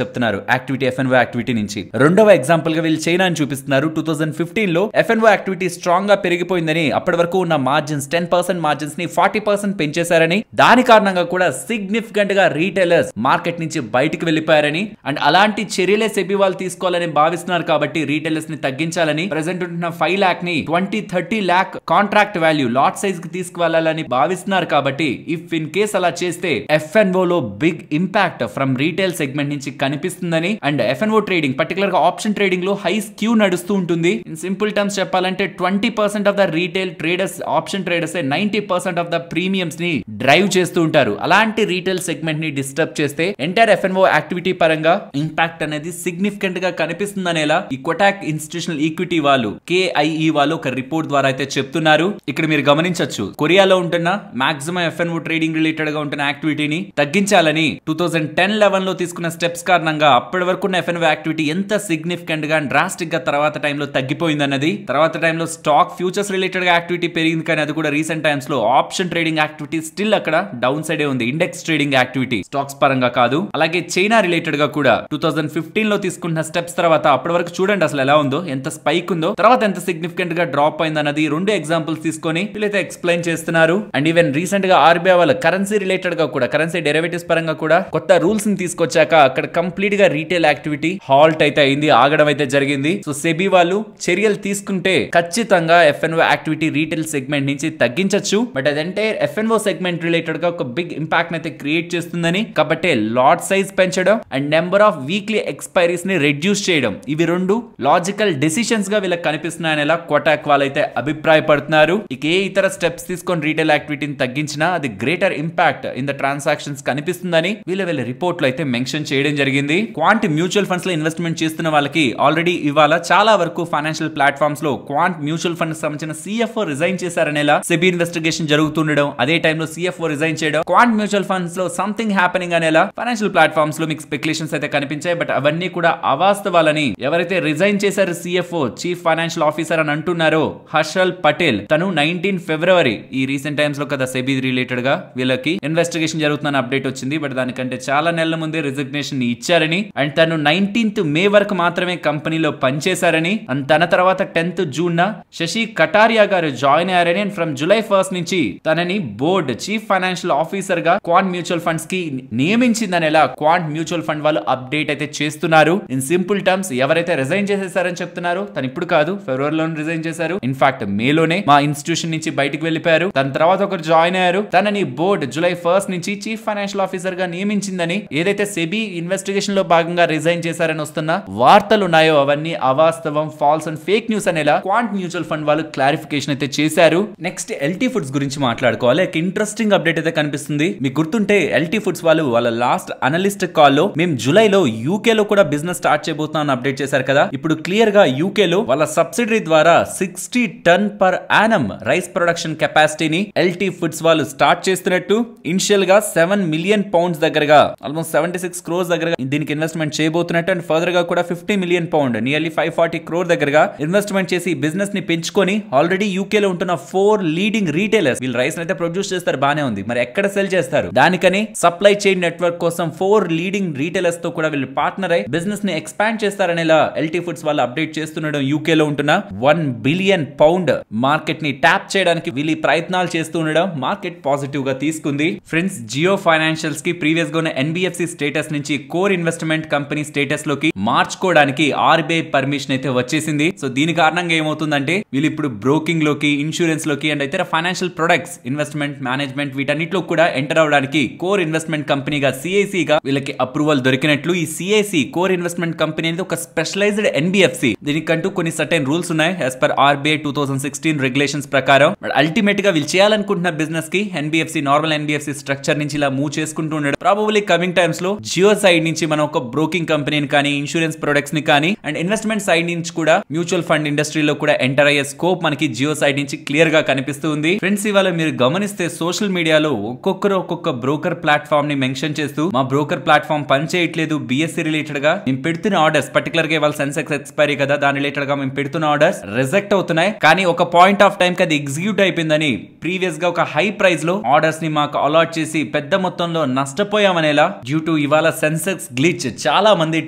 చెప్తున్నారు, యాక్టివిటీ FNO యాక్టివిటీ నుంచి. రెండవ ఎగ్జాంపుల్ గా వీళ్ళు చైనా అని చూపిస్తున్నారు. 2015 లో FNO యాక్టివిటీ స్ట్రాంగ్ గా పెరిగిపోయిందని అప్పటి వరకు ఉన్న మార్జిన్స్ 10% మార్జిన్స్ ని 40% పెంచేశారని, దాని కారణంగా కూడా సిగ్నిఫికెంట్ గా రీటైలర్స్ మార్కెట్ నుంచి బయటకు వెళ్ళిపోయారని అండ్ అలాంటి చర్యలే సెబీ వాళ్ళు తీసుకోవాలని భావిస్తున్నారు. కాబట్టి రీటైలర్స్ ని తగ్గించాలని ప్రెసెంట్ ఉంటున్న 5 lakh ని 20-30 lakh contract value lot size కి తీసుకువెళ్లాలని భావిస్తున్నారు. కాబట్టి ఇఫ్ ఇన్ కేస్ అలా చేస్తే FNO లో big impact from retail segment నుంచి కనిపిస్తుందని అండ్ FNO ట్రేడింగ్ పర్టికులర్ గా ఆప్షన్ ట్రేడింగ్ లో హై స్క్యూ నడుస్తూ ఉంటుంది. ఇన్ సింపుల్ టర్మ్స్ చెప్పాలంటే 20% of the retail traders, option traders 90% of the premiums ని డ్రైవ్ చేస్తూ ఉంటారు. అలాంటి రీటైల్ సెగ్మెంట్ ని డిస్టర్బ్ చేస్తే ఎంటైర్ FNO యాక్టివిటీ పరంగా ఇంపాక్ట్ అనేది సిగ్నిఫికెంట్ గా కనిపిస్తుందనేలా ఈ కొటాక్ ఇన్స్టిట్యూషనల్ ఈక్విటీ వాళ్ళు, KIE వాళ్ళు ఒక రిపోర్ట్ ద్వారా అయితే చెప్తున్నారు. ఇక్కడ మీరు గమనించవచ్చు, కొరియాలో ఉంటున్న మాక్సిమం FNO ట్రేడింగ్ రిలేటెడ్ గా ఉంటున్న యాక్టివిటీని తగ్గించాలని 2010-11 లో తీసుకున్న స్టెప్స్ కారణంగా అప్పటి వరకు ఉన్న FNO యాక్టివిటీ ఎంత సిగ్నిఫికెంట్ గా డ్రాస్టిక్ గా తర్వాత టైంలో తగ్గిపోయిందన్నది. తర్వాత టైంలో స్టాక్ ఫ్యూచర్స్ రిలేటెడ్ గా యాక్టివిటీ పెరిగింది, కానీ అది కూడా రీసెంట్ టైమ్స్ లో ఆప్షన్ ట్రేడింగ్ యాక్టివిటీ స్టిల్ అక్కడ డౌన్ సైడ్ ఉంది. ఇండెక్స్ ట్రేడింగ్ యాక్టివిటీ స్టాక్స్ పరంగా కాదు. అలాగే చైనా రిలేటెడ్ గా కూడా 2015 లో తీసుకున్న స్టెప్స్ తర్వాత అప్పటి వరకు చూడండి అసలు ఎలా ఉందో, ఎంత స్పైక్ ఉందో, తర్వాత ఎంత సిగ్నిఫికెంట్ గా డ్రాప్ అయింది అన్నది రెండు ఎగ్జాంపుల్స్ తీసుకొని వీళ్ళైతే ఎక్స్ప్లెయిన్ చేస్తున్నారు. అండ్ ఈవెన్ రీసెంట్ గా RBI వాళ్ళ కరెన్సీ రిలేటెడ్ గా కూడా, కరెన్సీ డెరివేటివ్స్ పరంగా కూడా కొత్త రూల్స్ ని తీసుకొచ్చాక అక్కడ కంప్లీట్ గా రీటైల్ యాక్టివిటీ హాల్ట్ అయితే అయింది, ఆగడం అయితే జరిగింది. సో సెబీ వాళ్ళు చర్యలు తీసుకుంటే ఖచ్చితంగా FNO యాక్టివిటీ రీటైల్ సెగ్మెంట్ నుంచి తగ్గించొచ్చు. బట్ అదంటే FNO సెగ్మెంట్ రిలేటెడ్ గా ఒక బిగ్ ఇంపాక్ట్ అయితే క్రియేట్ చేస్తుందని, కాబట్టి లాట్ సైజ్ పెంచడం and number of weekly expiries ని రెడ్యూస్ చేయడం, ఇవి రెండు లాజికల్ డెసిషన్స్ గా వీళ్ళకి కనిపిస్తున్నాయనేలా కోటాక్ వాళ్ళైతే అభిప్రాయపడుతున్నారు. ఇక ఏ ఇతర స్టెప్స్ తీసుకొని రీటైల్ యాక్టివిటీని తగ్గించినా అది greater impact in the transactions కనిపిస్తుందని వీళ్ళ రిపోర్ట్ లో అయితే మెన్షన్ చేయడం జరిగింది. క్వాంట్ మ్యూచువల్ ఫండ్స్ లో ఇన్వెస్ట్మెంట్ చేస్తున్న వాళ్ళకి ఆల్రెడీ ఇవాళ చాలా వరకు ఫైనాన్షియల్ ప్లాట్ఫామ్స్ లో క్వాంట్ మ్యూచువల్ ఫండ్ సంబంధించిన CFO రిజైన్ చేశారనేలా సెబీ ఇన్వెస్టిగేషన్ జరుగుతుండడం, అదే టైంలో CFO రిజైన్ చేయడం, క్వాంట్ మ్యూచువల్ ఫండ్స్ లో సంథింగ్ హ్యాపెనింగ్ అనేలా ఫైనాన్షియల్ ప్లాట్ఫామ్స్ లో మీకు స్పెక్యులేషన్స్ అయితే కనిపించాయి. బట్ అవన్నీ కూడా అవాస్తవాలని ఎవరైతే రిజైన్ చేశారు CFO, చీఫ్ ఫైనాన్షియల్ ఆఫీసర్ అని అంటున్నారో హర్షల్ పటేల్, తను 19 February ఈ రీసెంట్ టైమ్స్ లో కదా సెబీ రిలేటెడ్ గా వీళ్ళకి ఇన్వెస్టిగేషన్ జరుగుతుందని అప్డేట్ వచ్చింది. బట్ దానికంటే చాలా నెలల ముందే రిజిగ్నేషన్ ఇచ్చారని అండ్ తను 19th May వరకు మాత్రమే కంపెనీలో పనిచేశారని అండ్ తన తర్వాత 10th June శశి కటారియా గారు జాయిన్ అయ్యారని అండ్ ఫ్రమ్ July 1st నుంచి తనని బోర్డ్ చీఫ్ ఫైనాన్షియల్ ఆఫీసర్ గా క్వాంట్ క్వాంట్ మ్యూచువల్ ఫండ్స్ కి నియమించిందనేలా క్వాంట్ మ్యూచువల్ ఫండ్ వాళ్ళు అప్డేట్ అయితే చేస్తున్నారు. ఇన్ సింపుల్ టర్మ్స్ ఎవరైతే రిజైన్ చేసేసారని చెప్తున్నారు, తను ఇప్పుడు కాదు ఫిబ్రవరిలో రిజైన్ చేశారు. ఇన్ఫాక్ట్ మేలోనే మా ఇన్స్టిట్యూషన్ నుంచి బయటకు వెళ్ళిపోయారు. దాని తర్వాత ఒకరు జాయిన్ అయ్యారు. తనని బోర్డ్ జూలై 1 నుంచి చీఫ్ ఫైనాన్షియల్ ఆఫీసర్ గా నియమించిందని ఏదైతే సెబీ ఇన్వెస్టిగేషన్ లో భాగంగా రిజైన్ చేశారని వస్తున్న వార్తలు ఉన్నాయో అవన్నీ అవాస్తవం, ఫాల్స్ అండ్ ఫేక్ న్యూస్ అనేలా క్వాంట్ మ్యూచువల్ ఫండ్ వాళ్ళు క్లారిఫికేషన్ అయితే చేశారు. నెక్స్ట్ ఎల్టీ ఫుడ్స్ గురించి మాట్లాడుకోవాలి. ఇంట్రెస్టింగ్ అప్డేట్ అయితే కనిపిస్తుంది. మీకు గుర్తుంటే ఎల్టీ ఫుడ్స్ వాళ్ళు వాళ్ళ లాస్ట్ అనలిస్ట్ కాల్ లో మేము జూలైలో యూకే లో కూడా బిజినెస్ స్టార్ట్ చేయబోతున్నాం అప్డేట్ చేశారు కదా. ఇప్పుడు క్లియర్ గా యూకే లో వాళ్ళ సబ్సిడరీ ద్వారా 60 ton per annum rice production కెపాసిటీని ఎల్టీ ఫుడ్స్ వాళ్ళు స్టార్ట్ చేస్తున్నట్టు, ఇనిషియల్ గా 7 మిలియన్ పౌండ్స్ దగ్గరగా ఆల్మోస్ట్ 76 crores దగ్గరగా దీనికి ఇన్వెస్ట్మెంట్ చేయబోతున్నట్టు, అండ్ ఫర్దర్ గా కూడా 50 మిలియన్ పౌండ్ నియర్లీ 540 crore దగ్గరగా ఇన్వెస్ట్మెంట్ చేసి బిజినెస్ ని పెంచుకొని ఆల్రెడీ యూకే లో ఉంటున్న 4 లీడింగ్ రీటైలర్స్ వీళ్ళు రైస్ అయితే ప్రొడ్యూస్ చేస్తారు, బానే ఉంది, మరి ఎక్కడ సెల్ చేస్తారు, దానికని సప్లై చైన్ నెట్వర్క్ కోసం 4 లీడింగ్ రీటైలర్స్ తో కూడా వీళ్ళు పార్ట్నర్ అయి బిజినెస్ ని ఎక్స్పాండ్ చేస్తారనేలా ఎల్టీ ఫుడ్స్ వాళ్ళు అప్డేట్ చేస్తుండడం, యూకే లో ఉంటున్న 1 బిలియన్ పౌండ్ మార్కెట్ ని ట్యాప్ చేయడానికి వీళ్ళు ప్రయత్నాలు చేస్తూ ఉండడం మార్కెట్ పాజిటివ్ గా తీసుకుంది. ఫ్రెండ్స్, జియో ఫైనాన్షియల్స్ కి ప్రీవియస్ గా ఉన్న ఎన్బిఎఫ్సి స్టేటస్ నుంచి కోర్ ఇన్వెస్ట్మెంట్ కంపెనీ స్టేటస్ లోకి మార్చుకోవడానికి ఆర్బీఐ పర్మిషన్ అయితే వచ్చేసింది. సో దీని కారణంగా ఏమవుతుందంటే వీళ్ళు ఇప్పుడు బ్రోకింగ్ లోకి, ఇన్సూరెన్స్ లోకి అండ్ ఇతర ఫైనాన్షియల్ ప్రొడక్ట్స్, ఇన్వెస్ట్మెంట్ మేనేజ్మెంట్ వీటన్నిటిలో కూడా ఎంటర్ అవడానికి కోర్ ఇన్వెస్ట్మెంట్ కంపెనీగా సిఐసి గా వీళ్ళకి అప్రూవల్ దొరికినట్లు. ఈ సిఐసి కోర్ ఇన్వెస్ట్మెంట్ కంపెనీ అనేది ఒక స్పెషలైజ్డ్ ఎన్బిఎఫ్సి. దీనికంటూ కొన్ని సర్టెన్ రూల్స్ ఉన్నాయి యాజ్ పర్ ఆర్బీఐ 2016 రెగ్యులేషన్స్ ప్రకారం. అల్టిమేట్ గా వీళ్ళు చేయాలనుకుంటున్న బిజినెస్ కి ఎన్బిఎఫ్సి, నార్మల్ ఎన్బిఎఫ్సి స్ట్రక్చర్ నుంచి ఇలా మూవ్ చేసుకుంటూ ఉండడం. ప్రాబబ్లీ కమింగ్ టైమ్స్ లో జియో సైడ్ నుంచి మనం ఒక బ్రోకింగ్ కంపెనీని కానీ, ఇన్సూరెన్స్ ప్రొడక్ట్స్ ని కానీ అండ్ ఇన్వెస్ట్మెంట్ సైడ్ నుంచి కూడా మ్యూచువల్ ఫండ్ ఇండస్ట్రీలో కూడా ఎంటర్ అయ్యే స్కోప్ మనకి జియో సైడ్ నుంచి క్లియర్ గా కనిపిస్తూ ఉంది. ఫ్రెండ్స్, ఇవాళ మీరు గమనిస్తే సోషల్ మీడియాలో ఒక్కొక్కరు ఒక్కొక్క బ్రోకర్ ప్లాట్ఫామ్ ని మెన్షన్ చేస్తూ మా బ్రోకర్ ప్లాట్ఫామ్ పని చేయట్లేదు, బిఎస్సి రిలేటెడ్ గా మేము పెడుతున్న ఆర్డర్స్, పర్టికులర్ గా వాళ్ళ సెన్సెక్స్ ఎక్స్పైరీ కదా, దాని రిలేటెడ్ గా మేము పెడుతున్న ఆర్డర్స్ రిజెక్ట్ అవుతున్నాయి. కానీ ఒక పాయింట్ ఆఫ్ టైం కి అది ఎగ్జిక్యూట్ అయిపోయిందని ప్రీవియస్ గా ఒక హై ప్రైస్ లో ఆర్డర్స్ ని మాకు అలాట్ చేసి పెద్ద మొత్తంలో నష్టపోయామనేలా డ్యూ టు ఇవాళ సెన్సెక్స్ గ్లిచ్ చాలా మంది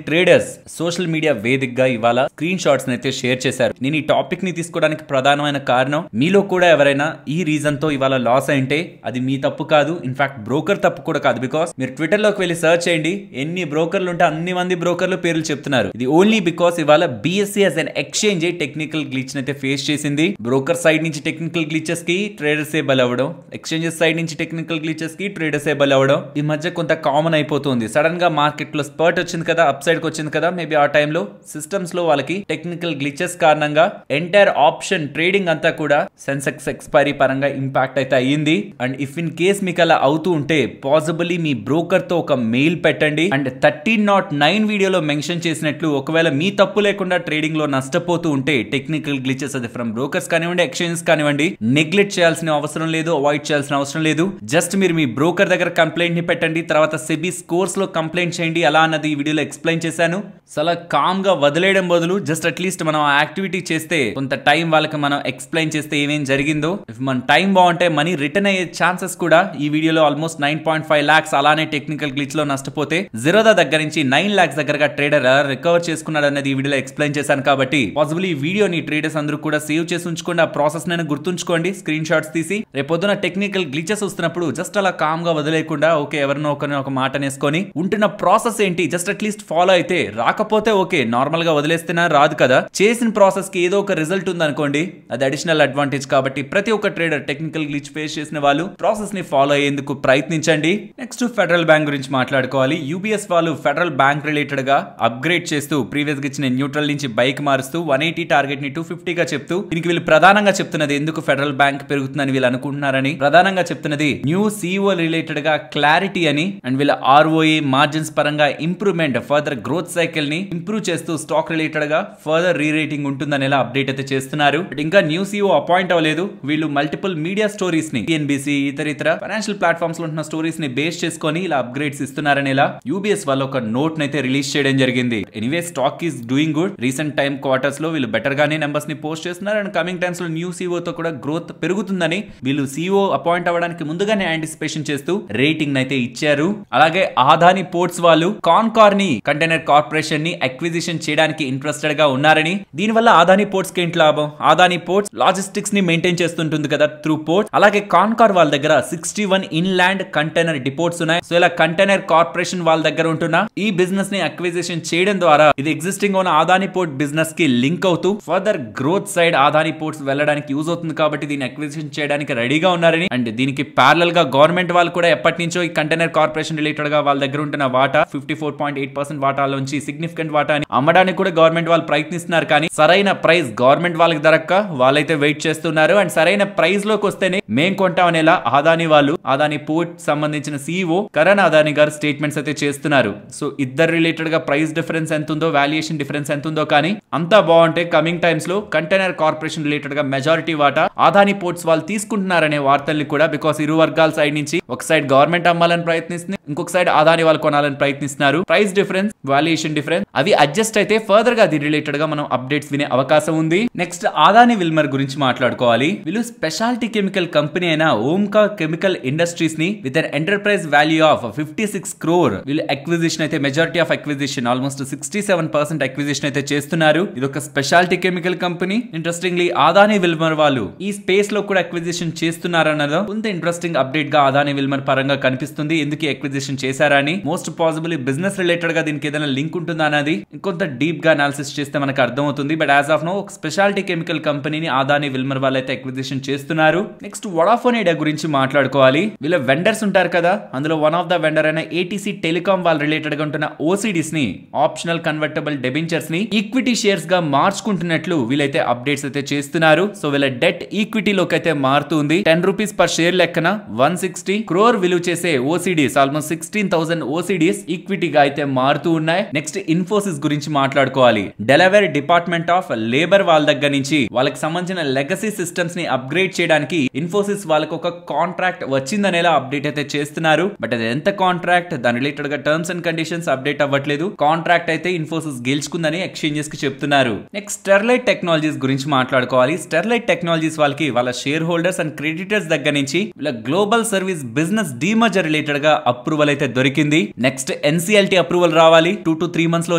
ట్రేడర్స్ సోషల్ మీడియా వేదికగా ఇవాళ స్క్రీన్ షాట్స్ అయితే షేర్ చేశారు. నేను ఈ టాపిక్ ని తీసుకోవడానికి ప్రధానమైన కారణం మీలో కూడా ఎవరైనా ఈ రీజన్ తో ఇవాళ లాస్ అయింటే అది మీ తప్పు కాదు, ఇన్ఫాక్ట్ బ్రోకర్ తప్పు కూడా కాదు. బికాస్ మీరు ట్విట్టర్ లోకి వెళ్ళి సర్చ్ చేయండి, ఎన్ని బ్రోకర్లు ఉంటే అన్ని మంది బ్రోకర్లు పేర్లు చెప్తున్నారు. ఇది ఓన్లీ బికాస్ ఇవాళ BSc as an exchange technical glitch అయితే ఫేస్ చేసింది. బ్రోకర్ సైడ్ నుంచి టెక్నికల్ గ్లిచెస్ కి ట్రేడర్స్ బలి అవ్వడం, ఎక్స్చేంజెస్ సైడ్ నుంచి టెక్నికల్ గ్లిచెస్ కి ట్రేడర్స్ బలి అవ్వడం ఈ మధ్య కొంత కామన్ అయిపోతుంది. సడన్ గా మార్కెట్ లో స్పర్ట్ వచ్చింది కదా, అప్ సైడ్ కి వచ్చింది కదా, మేబీ ఆ టైంలో సిస్టమ్స్ లో వాళ్ళకి టెక్నికల్ గ్లిచెస్ కారణంగా ఎంటైర్ ఆప్షన్ ట్రేడింగ్ అంతా కూడా సెన్సెక్స్ ఎక్స్పైరీ పరంగా ఇంపాక్ట్ అయితే అయ్యింది. అండ్ ఇఫ్ ఇన్ కేస్ మీకు అలా అవుతూ ఉంటే పాసిబుల్లీ మీ బ్రోకర్ తో ఒక మెయిల్ పెట్టండి. అండ్ 1309 వీడియోలో మెన్షన్ చేసినట్లు ఒకవేళ మీ తప్పు లేకుండా ట్రేడింగ్ లో నష్టపోతూ ఉంటే టెక్నికల్ గ్లిచెస్ అది ఫ్రమ్ బ్రోకర్స్ కానివ్వండి, ఎక్స్చేంజెస్ కానివ్వండి, నెగ్లెక్ట్ చేయాల్సిన అవసరం లేదు, అవాయిడ్ చేయాల్సిన అవసరం లేదు. జస్ట్ మీరు మీ బ్రోకర్ దగ్గర కంప్లైంట్ ని పెట్టండి, తర్వాత సెబీ స్కోర్స్ లో కంప్లైంట్ చేయండి. అలా అన్నది ఈ వీడియోలో ఎక్స్ప్లెయిన్ చేశాను. చాలా కామ్ గా వదిలేయడం బదులు జస్ట్ అట్లీస్ట్ మనం ఆ యాక్టివిటీ చేస్తే, కొంత టైం వాళ్ళకి మనం ఎక్స్ప్లెయిన్ చేస్తే ఏమేం జరిగిందో, ఇఫ్ మన టైం బాగుంటే మనీ రిటర్న్ అయ్యే ఛాన్సెస్ కూడా ఈ వీడియోలో ఆల్మోస్ట్ 9.5 lakhs అలానే టెక్నికల్ గ్లిచ్ లో నష్టపోతే జిరోదా దగ్గర నుంచి 9 lakhs దగ్గరగా ట్రేడర్ ఎలా రికవర్ చేసుకున్నాడు అనేది ఈ వీడియోలో ఎక్స్ప్లెయిన్ చేశాను. కాబట్టి పాసిబుల్ ఈ వీడియోని ట్రేడర్స్ అందరూ కూడా సేవ్ చేసి ఉంచుకోండి, ఆ ప్రాసెస్ నేను గుర్తుంచుకోండి, స్క్రీన్ షాట్స్ తీసి రేపొద్దున టెక్నికల్ గ్లిచెస్ వస్తున్నప్పుడు జస్ట్ అలా కామ్ గా వదిలేయకుండా ఓకే ఎవరినో ఒకరిని ఒక మాట నేసుకొని ఉంటున్న ప్రాసెస్ ఏంటి జస్ట్ అట్లీస్ట్ ఫాలో అయితే, రాకపోతే ఓకే నార్మల్ గా వదిలేస్తేనా రాదు కదా, చేసిన ప్రాసెస్ కి ఏదో ఒక రిజల్ట్ ఉంది అనుకోండి, అది అడిషనల్ అడ్వాంటేజ్. కాబట్టి ప్రతి ఒక్క ట్రేడర్ టెక్నికల్ గ్లిచ్ ఫేస్ చేసిన వాళ్ళు ప్రాసెస్ ని ఫాలో అయ్యేందుకు ప్రయత్నించండి. నెక్స్ట్ ఫెడరల్ బ్యాంక్ గురించి మాట్లాడుకోవాలి. యూబీఎస్ వాళ్ళు ఫెడరల్ బ్యాంక్ రిలేటెడ్ గా అప్గ్రేడ్ చేస్తూ ప్రీవియస్ గా ఇచ్చిన న్యూట్రల్ నుంచి బైక్ మారుస్తూ 180 టార్గెట్ ని 250 గా చెప్తూ, దీనికి వీళ్ళు ప్రధానంగా చెప్తున్నది ఎందుకు ఫెడరల్ బ్యాంక్ పెరుగుతుందని వీళ్ళు అనుకుంటున్నారని ప్రధానంగా చెప్తున్నది న్యూ సిఇఓ రిలేటెడ్ గా క్లారిటీ అని, అండ్ వీళ్ళ ఆర్ఓఏ మార్జిన్స్ పరంగా ఇంప్రూవ్మెంట్, ఫర్దర్ గ్రోత్ సైకిల్ ని ఇంప్రూవ్ చేస్తూ స్టాక్ రిలేటెడ్ గా ఫర్దర్ రీరేటింగ్ ఉంటుందని అప్డేట్ అయితే చేస్తున్నారు. బట్ ఇంకా న్యూ సిఇఓ అపాయింట్ అవ్వలేదు. వీళ్ళు మల్టిపుల్ మీడియా స్టోరీస్ ని, ఎన్బిసి ఇతర ఫైనాన్షియల్ ప్లాట్ఫామ్స్ లో ఉన్న స్టోరీస్ ని బేస్ చేసుకొని ఇలా అప్గ్రేడ్స్ ఇస్తున్నారని యూబీఎస్ వాళ్ళు ఒక నోట్ అయితే రిలీజ్ చేయడం జరిగింది. Anyway stock is doing good. Recent time quarters లో వీళ్ళు బెటర్ గానే నెంబర్స్ ని పోస్ట్ చేస్తున్నారు. అండ్ కమింగ్ టైమ్స్ లో న్యూ సిఇఓ తో కూడా గ్రోత్ పెరుగుతుందని వీళ్ళు సిఇఓ అపాయింట్ అవ్వడానికి ముందుగానే యాంటిసిపేషన్ చేస్తూ రేటింగ్ అయితే ఇచ్చారు. అలాగే ఆదాని పోర్ట్స్ వాళ్ళు కాన్కార్ ని, కంటైనర్ కార్పొరేషన్ ని అక్విజిషన్ చేయడానికి ఇంట్రెస్టెడ్ గా ఉన్నారని, దీనివల్ల ఆదాని పోర్ట్స్ కి ఏంటి లాభం, ఆదాని పోర్ట్స్ లాజిస్టిక్స్ ని మెయింటైన్ చేస్తుంటుంది కదా త్రూ పోర్ట్స్. అలాగే కాన్కార్ వాళ్ళ దగ్గర 61 ఇన్లాండ్ కంటైనర్ డిపోట్స్ ఉన్నాయి. సో ఇలా కంటైనర్ కార్పొరేషన్ వాళ్ళ దగ్గర ఉంటున్న ఈ బిజినెస్ ని అక్విజిషన్ చేయడం ద్వారా ఇది ఎగ్జిస్టింగ్ ఉన్న అదాని పోర్ట్ బిజినెస్ కి లింక్ అవుతూ further growth side Adani ports వెళ్ళడానికి యూజ్ అవుతుంది. కాబట్టి దీన్ని అక్విజిషన్ చేయడానికి రెడీగా ఉన్నారని, అండ్ దీనికి ప్యారలల్ గా గవర్నమెంట్ వాళ్ళు కూడా ఎప్పటి నుంచో ఈ కంటైనర్ కార్పొరేషన్ రిలేటెడ్ గా వాళ్ళ దగ్గర ఉంటున్న వాటా 54.8% వాటాలోంచి సిగ్నిఫికెంట్ వాటాని అమ్మడానికి కూడా గవర్నమెంట్ వాళ్ళు ప్రయత్నిస్తున్నారు. కానీ సరైన ప్రైస్ గవర్నమెంట్ వాళ్ళకి దొరక్క వాళ్ళైతే వెయిట్ చేస్తున్నారు. అండ్ సరైన ప్రైస్ లోకి వస్తేనే మేం కొంటాం అనేలా అదాని వాళ్ళు, అదాని పోర్ట్ సంబంధించిన CEO కరణ్ అదాని గారు స్టేట్మెంట్స్ అయితే చేస్తున్నారు. సో ఇద్దరు రిలేటెడ్ గా ప్రైస్ డిఫరెన్స్ ఎంత ఉందో, వాల్యుయేషన్ డిఫరెన్స్ ఎంత ఉందో కానీ అంతా బాగుంటే కమింగ్ టైమ్స్ లో కంటైనర్ కార్పొరేషన్ రిలేటెడ్ గా మెజారిటీ వాటా అదాని పోర్ట్స్ వాళ్ళు తీసుకుంటున్నారనే వార్తల్ని కూడా, బికాస్ ఇరు వర్గాల సైడ్ నుంచి ఒక సైడ్ గవర్నమెంట్ అమ్మాలని ప్రయత్నిస్తుంది, ఇంకొక సైడ్ అదాని వాళ్ళు కొనాలని ప్రయత్నిస్తున్నారు. ప్రైస్ డిఫరెన్స్, వాల్యుయేషన్ డిఫరెన్స్ అవి అడ్జస్ట్ అయితే ఫర్దర్ గా దీని రిలేటెడ్ గా మనం అప్డేట్స్ వినే అవకాశం ఉంది. నెక్స్ట్ అదాని విల్మర్ గురించి మాట్లాడుకోవాలి. వీళ్ళు స్పెషాలిటీ కెమికల్ కంపెనీ అయిన ఓంకార్ కెమికల్ ఇండస్ట్రీస్ ని with an enterprise value of 56 crore వీళ్ళు అక్విజిషన్ అయితే, majority of acquisition almost 67% acquisition అయితే చేస్తున్నారు. ఇది ఒక speciality chemical company. Interestingly Adani Wilmar వాళ్ళు ఈ స్పేస్ లో కూడా అక్విజిషన్ చేస్తున్నారు అన్నది కొంత ఇంట్రెస్టింగ్ అప్డేట్ గా అదాని విల్మర్ పరంగా కనిపిస్తుంది. ఎందుకు అక్విజిషన్ చేశారని, మోస్ట్ పాసిబుల్ బిజినెస్ రిలేటెడ్ గా దీనికి ఏదైనా లింక్ ఉంటుందా అనేది కొంత డీప్ గా అనాలిసిస్ చేస్తే మనకు అర్థమవుతుంది. బట్ యాజ్ ఆఫ్ నో ఒక స్పెషాలిటీ కెమికల్ కంపెనీని అదాని విల్మర్ వాళ్ళు అయితే అక్విజిషన్ చేస్తున్నారు. నెక్స్ట్ వడాఫోన్ ఐడియా గురించి మాట్లాడుకోవాలి. వీళ్ళ వెండర్స్ ఉంటారు కదా, అందులో వన్ ఆఫ్ ద వెండర్ అయిన ఏటీసీ టెలికాం వాళ్ళ రిలేటెడ్ గా ఉంటున్న ఓసిడీస్ ని, ఆప్షనల్ కన్వర్టబుల్ డెబెంచర్స్ ని ఈక్విటీ షేర్స్ గా మార్చుకుంటున్నట్లు వీళ్ళైతే అప్డేట్స్ అయితే చేస్తున్నారు. సో వీళ్ళ డెట్ ఈక్విటీలోకి అయితే మారుతుంది. 10 రూపీస్ పర్ షేర్ లెక్కన 160 crore విలువ చేసే ఓసిడీస్, ఆల్మోస్ట్ 16,000 ఓసిడీస్ ఈక్విటీగా అయితే మారుతూ ఉన్నాయి. నెక్స్ట్ ఇన్ఫోసిస్ గురించి మాట్లాడుకోవాలి. డెలవేర్ డిపార్ట్మెంట్ ఆఫ్ లేబర్ వాళ్ళ దగ్గర నుంచి వాళ్ళకి సంబంధించిన లెగసీ సిస్టమ్స్ ని అప్గ్రేడ్ చేయడానికి ఇన్ఫోసిస్ వాళ్ళకి ఒక కాంట్రాక్ట్ వచ్చిందనేలా అప్డేట్ అయితే చేస్తున్నారు. బట్ అది ఎంత కాంట్రాక్ట్, దాని రిలేటెడ్ గా టర్మ్స్ అండ్ కండిషన్స్ అప్డేట్ అవ్వట్లేదు. కాంట్రాక్ట్ అయితే ఇన్ఫోసిస్ గెలుచుకుందని ఎక్స్చేంజెస్ కి చెప్తున్నారు. నెక్స్ట్ స్టెర్లైట్ టెక్నాలజీస్ గురించి మాట్లాడుకోవాలి. స్టెర్లైట్ టెక్నాలజీస్ వాళ్ళకి వాళ్ళ షేర్ హోల్డర్స్ అండ్ క్రెడిటర్స్ దగ్గర నుంచి వీళ్ళ global service business demerger related గా అప్రూవల్ అయితే దొరికింది. నెక్స్ట్ NCLT అప్రూవల్ రావాలి. 2 to 3 months లో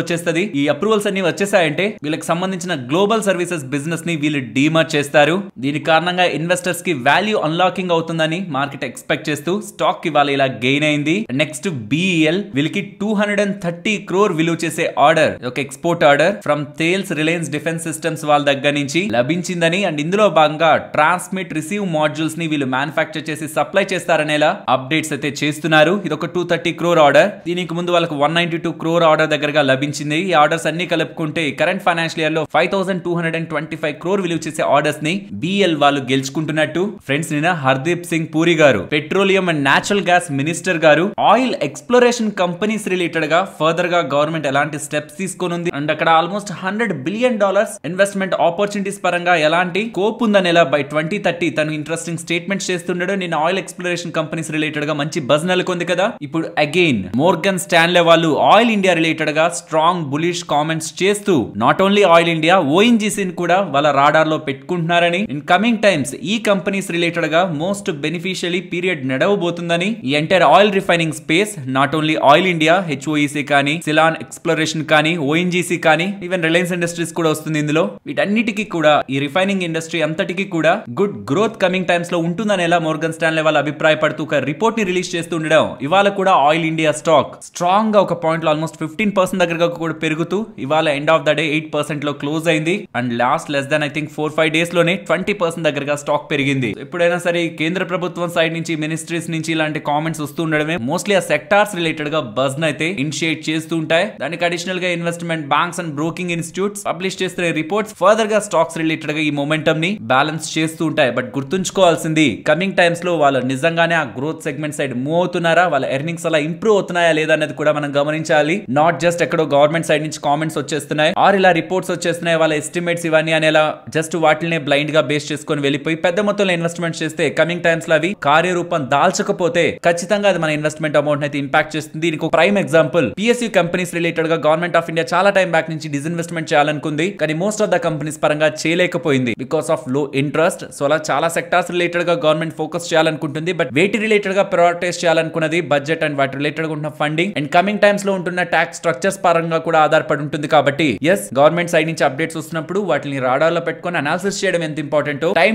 వచ్చేస్తుంది. ఈ అప్రూవల్స్ అన్ని వచ్చేసాయంటే వీళ్ళకి సంబంధించిన గ్లోబల్ సర్వీసెస్ బిజినెస్ ని వీళ్ళు డీమర్జ్ చేస్తారు. దీని కారణంగా ఇన్వెస్టర్స్ కి వాల్యూ అన్లాకింగ్ అవుతుందని మార్కెట్ ఎక్స్పెక్ట్ చేస్తూ స్టాక్ ఇవాళ ఇలా గెయిన్ అయింది. నెక్స్ట్ BEL వీళ్ళకి 230 crore విలువ చేసే ఆర్డర్, ఒక export order from Thales Reliance defence systems వాళ్ళ దగ్గర నుంచి లభించిందని, అండ్ ఇందులో భాగంగా ట్రాన్స్మిట్ రిసీవ్ మాడ్యూల్స్ ని వీళ్ళు మ్యానుఫ్యాక్చర్ చేసి సప్లై చేస్తారనేలా అప్డేట్స్ అయితే చేస్తున్నారు. ఇది ఒక 230 crore ఆర్డర్. దీనికి ముందు వాళ్ళకి 192 crore ఆర్డర్ దగ్గరగా లభించింది. ఈ ఆర్డర్స్ అన్ని కలుపుకుంటే కరెంట్ ఫైనాన్షియల్ ఇయర్ లో 5225 crore విలువ చేసే ఆర్డర్స్ ని BEL వాళ్ళు గెలుచుకుంటున్నట్టు ఫ్రెండ్స్ నిన్న హర్దీప్ సింగ్ పూరి గారు, petroleum and natural gas minister గారు, ఆయిల్ ఎక్స్ప్లోరేషన్ కంపెనీస్ రిలేటెడ్ గా ఫర్దర్ గా గవర్నమెంట్ ఎలాంటి స్టెప్స్ తీసుకొని అండ్ అక్కడ ఆల్మోస్ట్ $100 billion ఇన్వెస్ట్మెంట్ ఆపర్చునిటీస్ పరంగా ఎలాంటి స్కోప్ ఉందనేలా బై 2030 తను ఇంట్రెస్టింగ్ స్టేట్మెంట్స్ చేస్తుండడు. నేను ఆయిల్ ఎక్స్ప్లోరేషన్ కంపెనీస్ రిలేటెడ్ గా మంచి బజ్ నెలకొంది కదా. ఇప్పుడు అగైన్ మోర్గన్ స్టాన్లే వాళ్ళు ఆయిల్ ఇండియా రిలేటెడ్ గా స్ట్రాంగ్ బులిష్ కామెంట్స్ చేస్తూ not only oil India, ONGC ని కూడా వాళ్ళ రాడార్ లో పెట్టుకుంటున్నారని, ఇన్ కమింగ్ టైమ్స్ ఈ కంపెనీస్ రిలేటెడ్ గా మోస్ట్ బెనిఫిషియలీ పీరియడ్ నడవబోతుందని, ఈ entire oil refining space not only oil India, HOEC కానీ, సిలాన్ ఎక్స్ప్లోరేషన్ కానీ, ONGC కానీ, ఈవెన్ రిలయన్స్ ఇండస్ట్రీస్ కూడా వస్తుంది ఇందులో. వీటన్నిటికీ కూడా ఈ రిఫైనింగ్ ఇండస్ట్రీ అంతటికి కూడా గుడ్ గ్రోత్ కమింగ్ టైమ్స్ లో ఉంటుందనేలా మోర్గన్ స్టాన్లే వాళ్ళు అభిప్రాయపడుతూ ఒక రిపోర్ట్ ని రిలీజ్ చేస్తూ ఉండడం ఇవాళ కూడా ఆయిల్ ఇండియా స్టాక్ స్ట్రాంగ్ గా ఒక పాయింట్ లో ఆల్మోస్ట్ 15% దగ్గరగా కూడా పెరుగుతూ ఇవాళ ఎండ్ ఆఫ్ ద డే 8% లో క్లోజ్ అయింది. And last less than I think 4-5 days లోనే 20% దగ్గరగా స్టాక్ పెరిగింది. ఎప్పుడైనా సరే కేంద్ర ప్రభుత్వం సైడ్ నుంచి, మినిస్ట్రీస్ నుంచి ఇలాంటి కామెంట్స్ వస్తూ ఉండడమే మోస్ట్లీ ఆ సెక్టార్స్ రిలేటెడ్ గా బజ్ అయితే ఇనిషియేట్ చేస్తూ ఉంటాయి. దానికి అడిషనల్ గా investment banks and broking institutes publish చేస్తున్న రిపోర్ట్స్ ఫర్దర్ గా స్టాక్స్ రిలేటెడ్ గా ఈ మొమెంటం ని బ్యాలెన్స్ చేస్తూ ఉంటాయి. బట్ గుర్తుంచుకోవాల్సింది కమింగ్ టైమ్స్ లో వాళ్ళు నిజంగానే ఆ గ్రోత్ సెగ్మెంట్ సైడ్ మూవ్ అవుతున్నారా, వాళ్ళ ఎర్నింగ్స్ అలా ఇంప్రూవ్ అవుతున్నాయా లేదా అనేది కూడా మనం గమనించాలి. నాట్ జస్ట్ ఎక్కడో గవర్నమెంట్ సైడ్ నుంచి కామెంట్స్ వచ్చేస్తున్నాయి ఆర్ ఇలా రిపోర్ట్స్ వచ్చేస్తున్నాయి, వాళ్ళ ఎస్టిమేట్స్ ఇవన్నీ అనేలా జస్ట్ వాటిని బ్లైండ్ గా బేస్ చేసుకొని వెళ్ళిపోయి పెద్ద మొత్తంలో ఇన్వెస్ట్మెంట్ చేస్తే కమింగ్ టైమ్స్ లో అవి కార్యరూపం దాల్చకపోతే ఖచ్చితంగా అది మన ఇన్వెస్ట్మెంట్ అమౌంట్ అయితే ఇంపాక్ట్ చేస్తుంది. దీనికి ఒక prime example PSU companies related గా గవర్నమెంట్ ఆఫ్ ఇండియా చాలా టైం బ్యాక్ నుంచి డిస్ఇన్వెస్ట్మెంట్ చేయాలనుకుంది, కానీ మోస్ట్ ఆఫ్ ద కంపెనీస్ పరంగా చేయలేకపోయింది బికాస్ ఆఫ్ లో ఇంట్రెస్ట్. సో అలా చాలా సెక్టార్స్ రిలేటెడ్ గా గవర్నమెంట్ ఫోకస్ చేయాలనుకుంటుంది, బట్ వేటి రిలేటెడ్ గా ప్రయారిటైజ్ చేయాలనుకున్నది బడ్జెట్ అండ్ వాటి రిలేటెడ్ గా ఉన్న ఫండింగ్ అండ్ కమింగ్ టైమ్స్ లో ఉంటున్న ట్యాక్స్ స్ట్రక్చర్స్ పరంగా కూడా ఆధారపడి ఉంటుంది. కాబట్టి ఎస్ గవర్నమెంట్ సైడ్ నుంచి అప్డేట్స్ వస్తున్నప్పుడు వాటిని రాడార్ లో పెట్టుకొని అనాలిసిస్ చేయడం ఎంత ఇంపార్టెంట్, టైం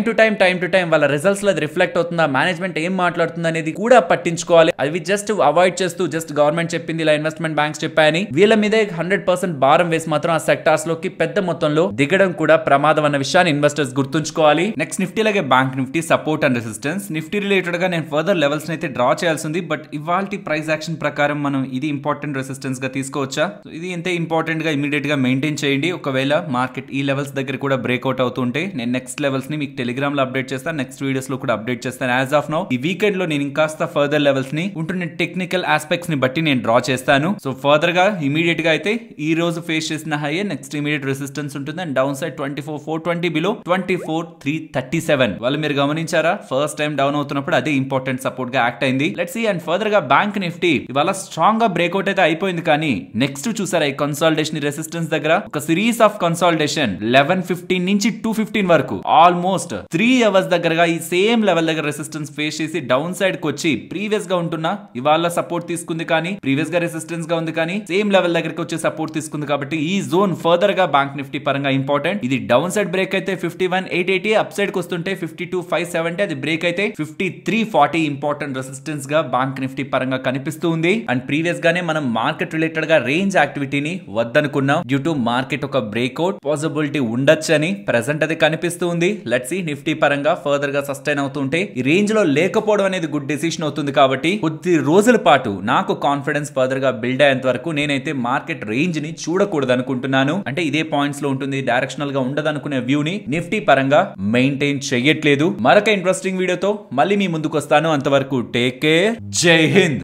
టు టైం వాళ్ళ రిజల్ట్స్ లో రిఫ్లెక్ట్ అవుతుందా, మేనేజ్మెంట్ ఏం మాట్లాడుతుంది అనేది అనేది కూడా పట్టించుకోవాలి. అవి జస్ట్ అవాయిడ్ చేస్తూ జస్ట్ గవర్నమెంట్ చెప్పింది ఇలా ఇన్వెస్ట్మెంట్ బ్యాంక్స్ చెప్పాయని వీళ్ళ మీదే 100% భారం వేసి మాత్రం ఆ సెక్టార్స్ లోకి పెద్ద మొత్తంలో దిగడం కూడా ప్రమాదం అన్న విషయాన్ని ఇన్వెస్టర్స్ గుర్తుంచుకోవాలి. నెక్స్ట్ నిఫ్టీ అలాగే bank Nifty support and resistance. Nifty related గా నేను ఫర్దర్ లెవెల్స్ అయితే డ్రా చేయాల్సింది, బట్ ఇవాల్టి ప్రైస్ యాక్షన్ ప్రకారం మనం ఇది ఇంపార్టెంట్ రెసిస్టెన్స్ గా తీసుకోవచ్చా? ఇది ఎంత ఇంపార్టెంట్ గా ఇమీడియట్ గా మెయింటైన్ చేయండి. ఒకవేళ మార్కెట్ ఈ లెవెల్స్ దగ్గర కూడా బ్రేక్అవుట్ అవుతుంటే నేను నెక్స్ట్ లెవెల్స్ ని మీకు టెలిగ్రామ్ లో అప్డేట్ చేస్తాను, నెక్స్ట్ వీడియోస్ లో కూడా అప్డేట్ చేస్తాను. యాజ్ ఆఫ్ నౌ ఈ వీకెండ్ లో నేను ఇంకాస్త ఫర్దర్ లెవెల్స్ ని ఉంటున్న టెక్నికల్ ఆస్పెక్ట్స్ ని బట్టి నేను డ్రా చేస్తాను. సో ఫర్దర్ గా ఇమీడియట్ గా అయితే ఈ రోజు ఫేస్ చేసిన హై నెక్స్ట్ ఇమీడియట్ రెసిస్టెన్స్ ఉంటుంది అండ్ డౌన్ సైడ్ 24,420 బిలో 24,337. వాళ్ళు మీరు గమనించారా ఫస్ట్ టైం డౌన్ అవుతున్నప్పుడు అదే ఇంపార్టెంట్ సపోర్ట్ గా యాక్ట్ అయింది. Let's see. అండ్ ఫర్దర్ గా బ్యాంక్ నిఫ్టీ ఇవాళ స్ట్రాంగ్ గా బ్రేక్అవుట్ అయితే అయిపోయింది, కానీ నెక్స్ట్ చూసారా ఈ కన్సాలిడేషన్ రెసిస్టెన్స్ దగ్గర ఒక సిరీస్ ఆఫ్ కన్సాలిడేషన్ 11:15 నుంచి 2:15 వరకు ఆల్మోస్ట్ 3 అవర్స్ దగ్గరగా ఈ సేమ్ లెవెల్ దగ్గర రెసిస్టెన్స్ ఫేస్ చేసి డౌన్ సైడ్ కి వచ్చి ప్రీవియస్ గా ఉంటున్నా ఇవాళ సపోర్ట్ తీసుకుంది, కానీ ప్రీవియస్ గా రెసిస్టెన్స్ గా ఉంది, కానీ సేమ్ లెవెల్ దగ్గరికి వచ్చి సపోర్ట్ తీసుకుంది. కాబట్టి ఈ జోన్ ఫర్దర్ గా బ్యాంక్ నిఫ్టీ పరంగా ఇంపార్టెంట్. ఇది డౌన్ సైడ్ బ్రేక్ అయితే 51,880, అప్ సైడ్ కి వస్తుంటే 52,570, అది బ్రేక్ అయితే 53,40 ఇంపార్టెంట్ రెసిస్టెన్స్ గా బ్యాంక్ నిఫ్టీ పరంగా కనిపిస్తూ ఉంది. అండ్ ప్రీవియస్ గానే మనం మార్కెట్ రిలేటెడ్ గా రేంజ్ యాక్టివిటీని వద్దనుకున్నాం డ్యూ టు మార్కెట్ ఒక బ్రేక్అవుట్ పాసిబిలిటీ ఉండొచ్చని ప్రెసెంట్ అది కనిపిస్తూ ఉంది. లెట్స్ సీ నిఫ్టీ పరంగా ఫర్దర్ గా సస్టైన్ అవుతుంటే ఈ రేంజ్ లో లేకపోవడం అనేది గుడ్ డెసిషన్ అవుతుంది. కాబట్టి కొద్ది రోజుల పాటు నాకు కాన్ఫిడెన్స్ ఫర్దర్ గా బిల్డ్ అయ్యేంత వరకు నేనైతే మార్కెట్ రేంజ్ ని చూడకూడదు అనుకుంటున్నాను. అంటే ఇదే పాయింట్స్ లో ఉంటుంది, డైరెక్షనల్ గా ఉండదు అనుకునే వ్యూ ని నిఫ్టీ పరంగా మెయింటైన్ చేయట్లేదు. మరొక ఇంట్రెస్టింగ్ వీడియోతో మళ్ళీ మీ ముందుకు వస్తాను. అంతవరకు టేక్ కేర్. జై హింద్.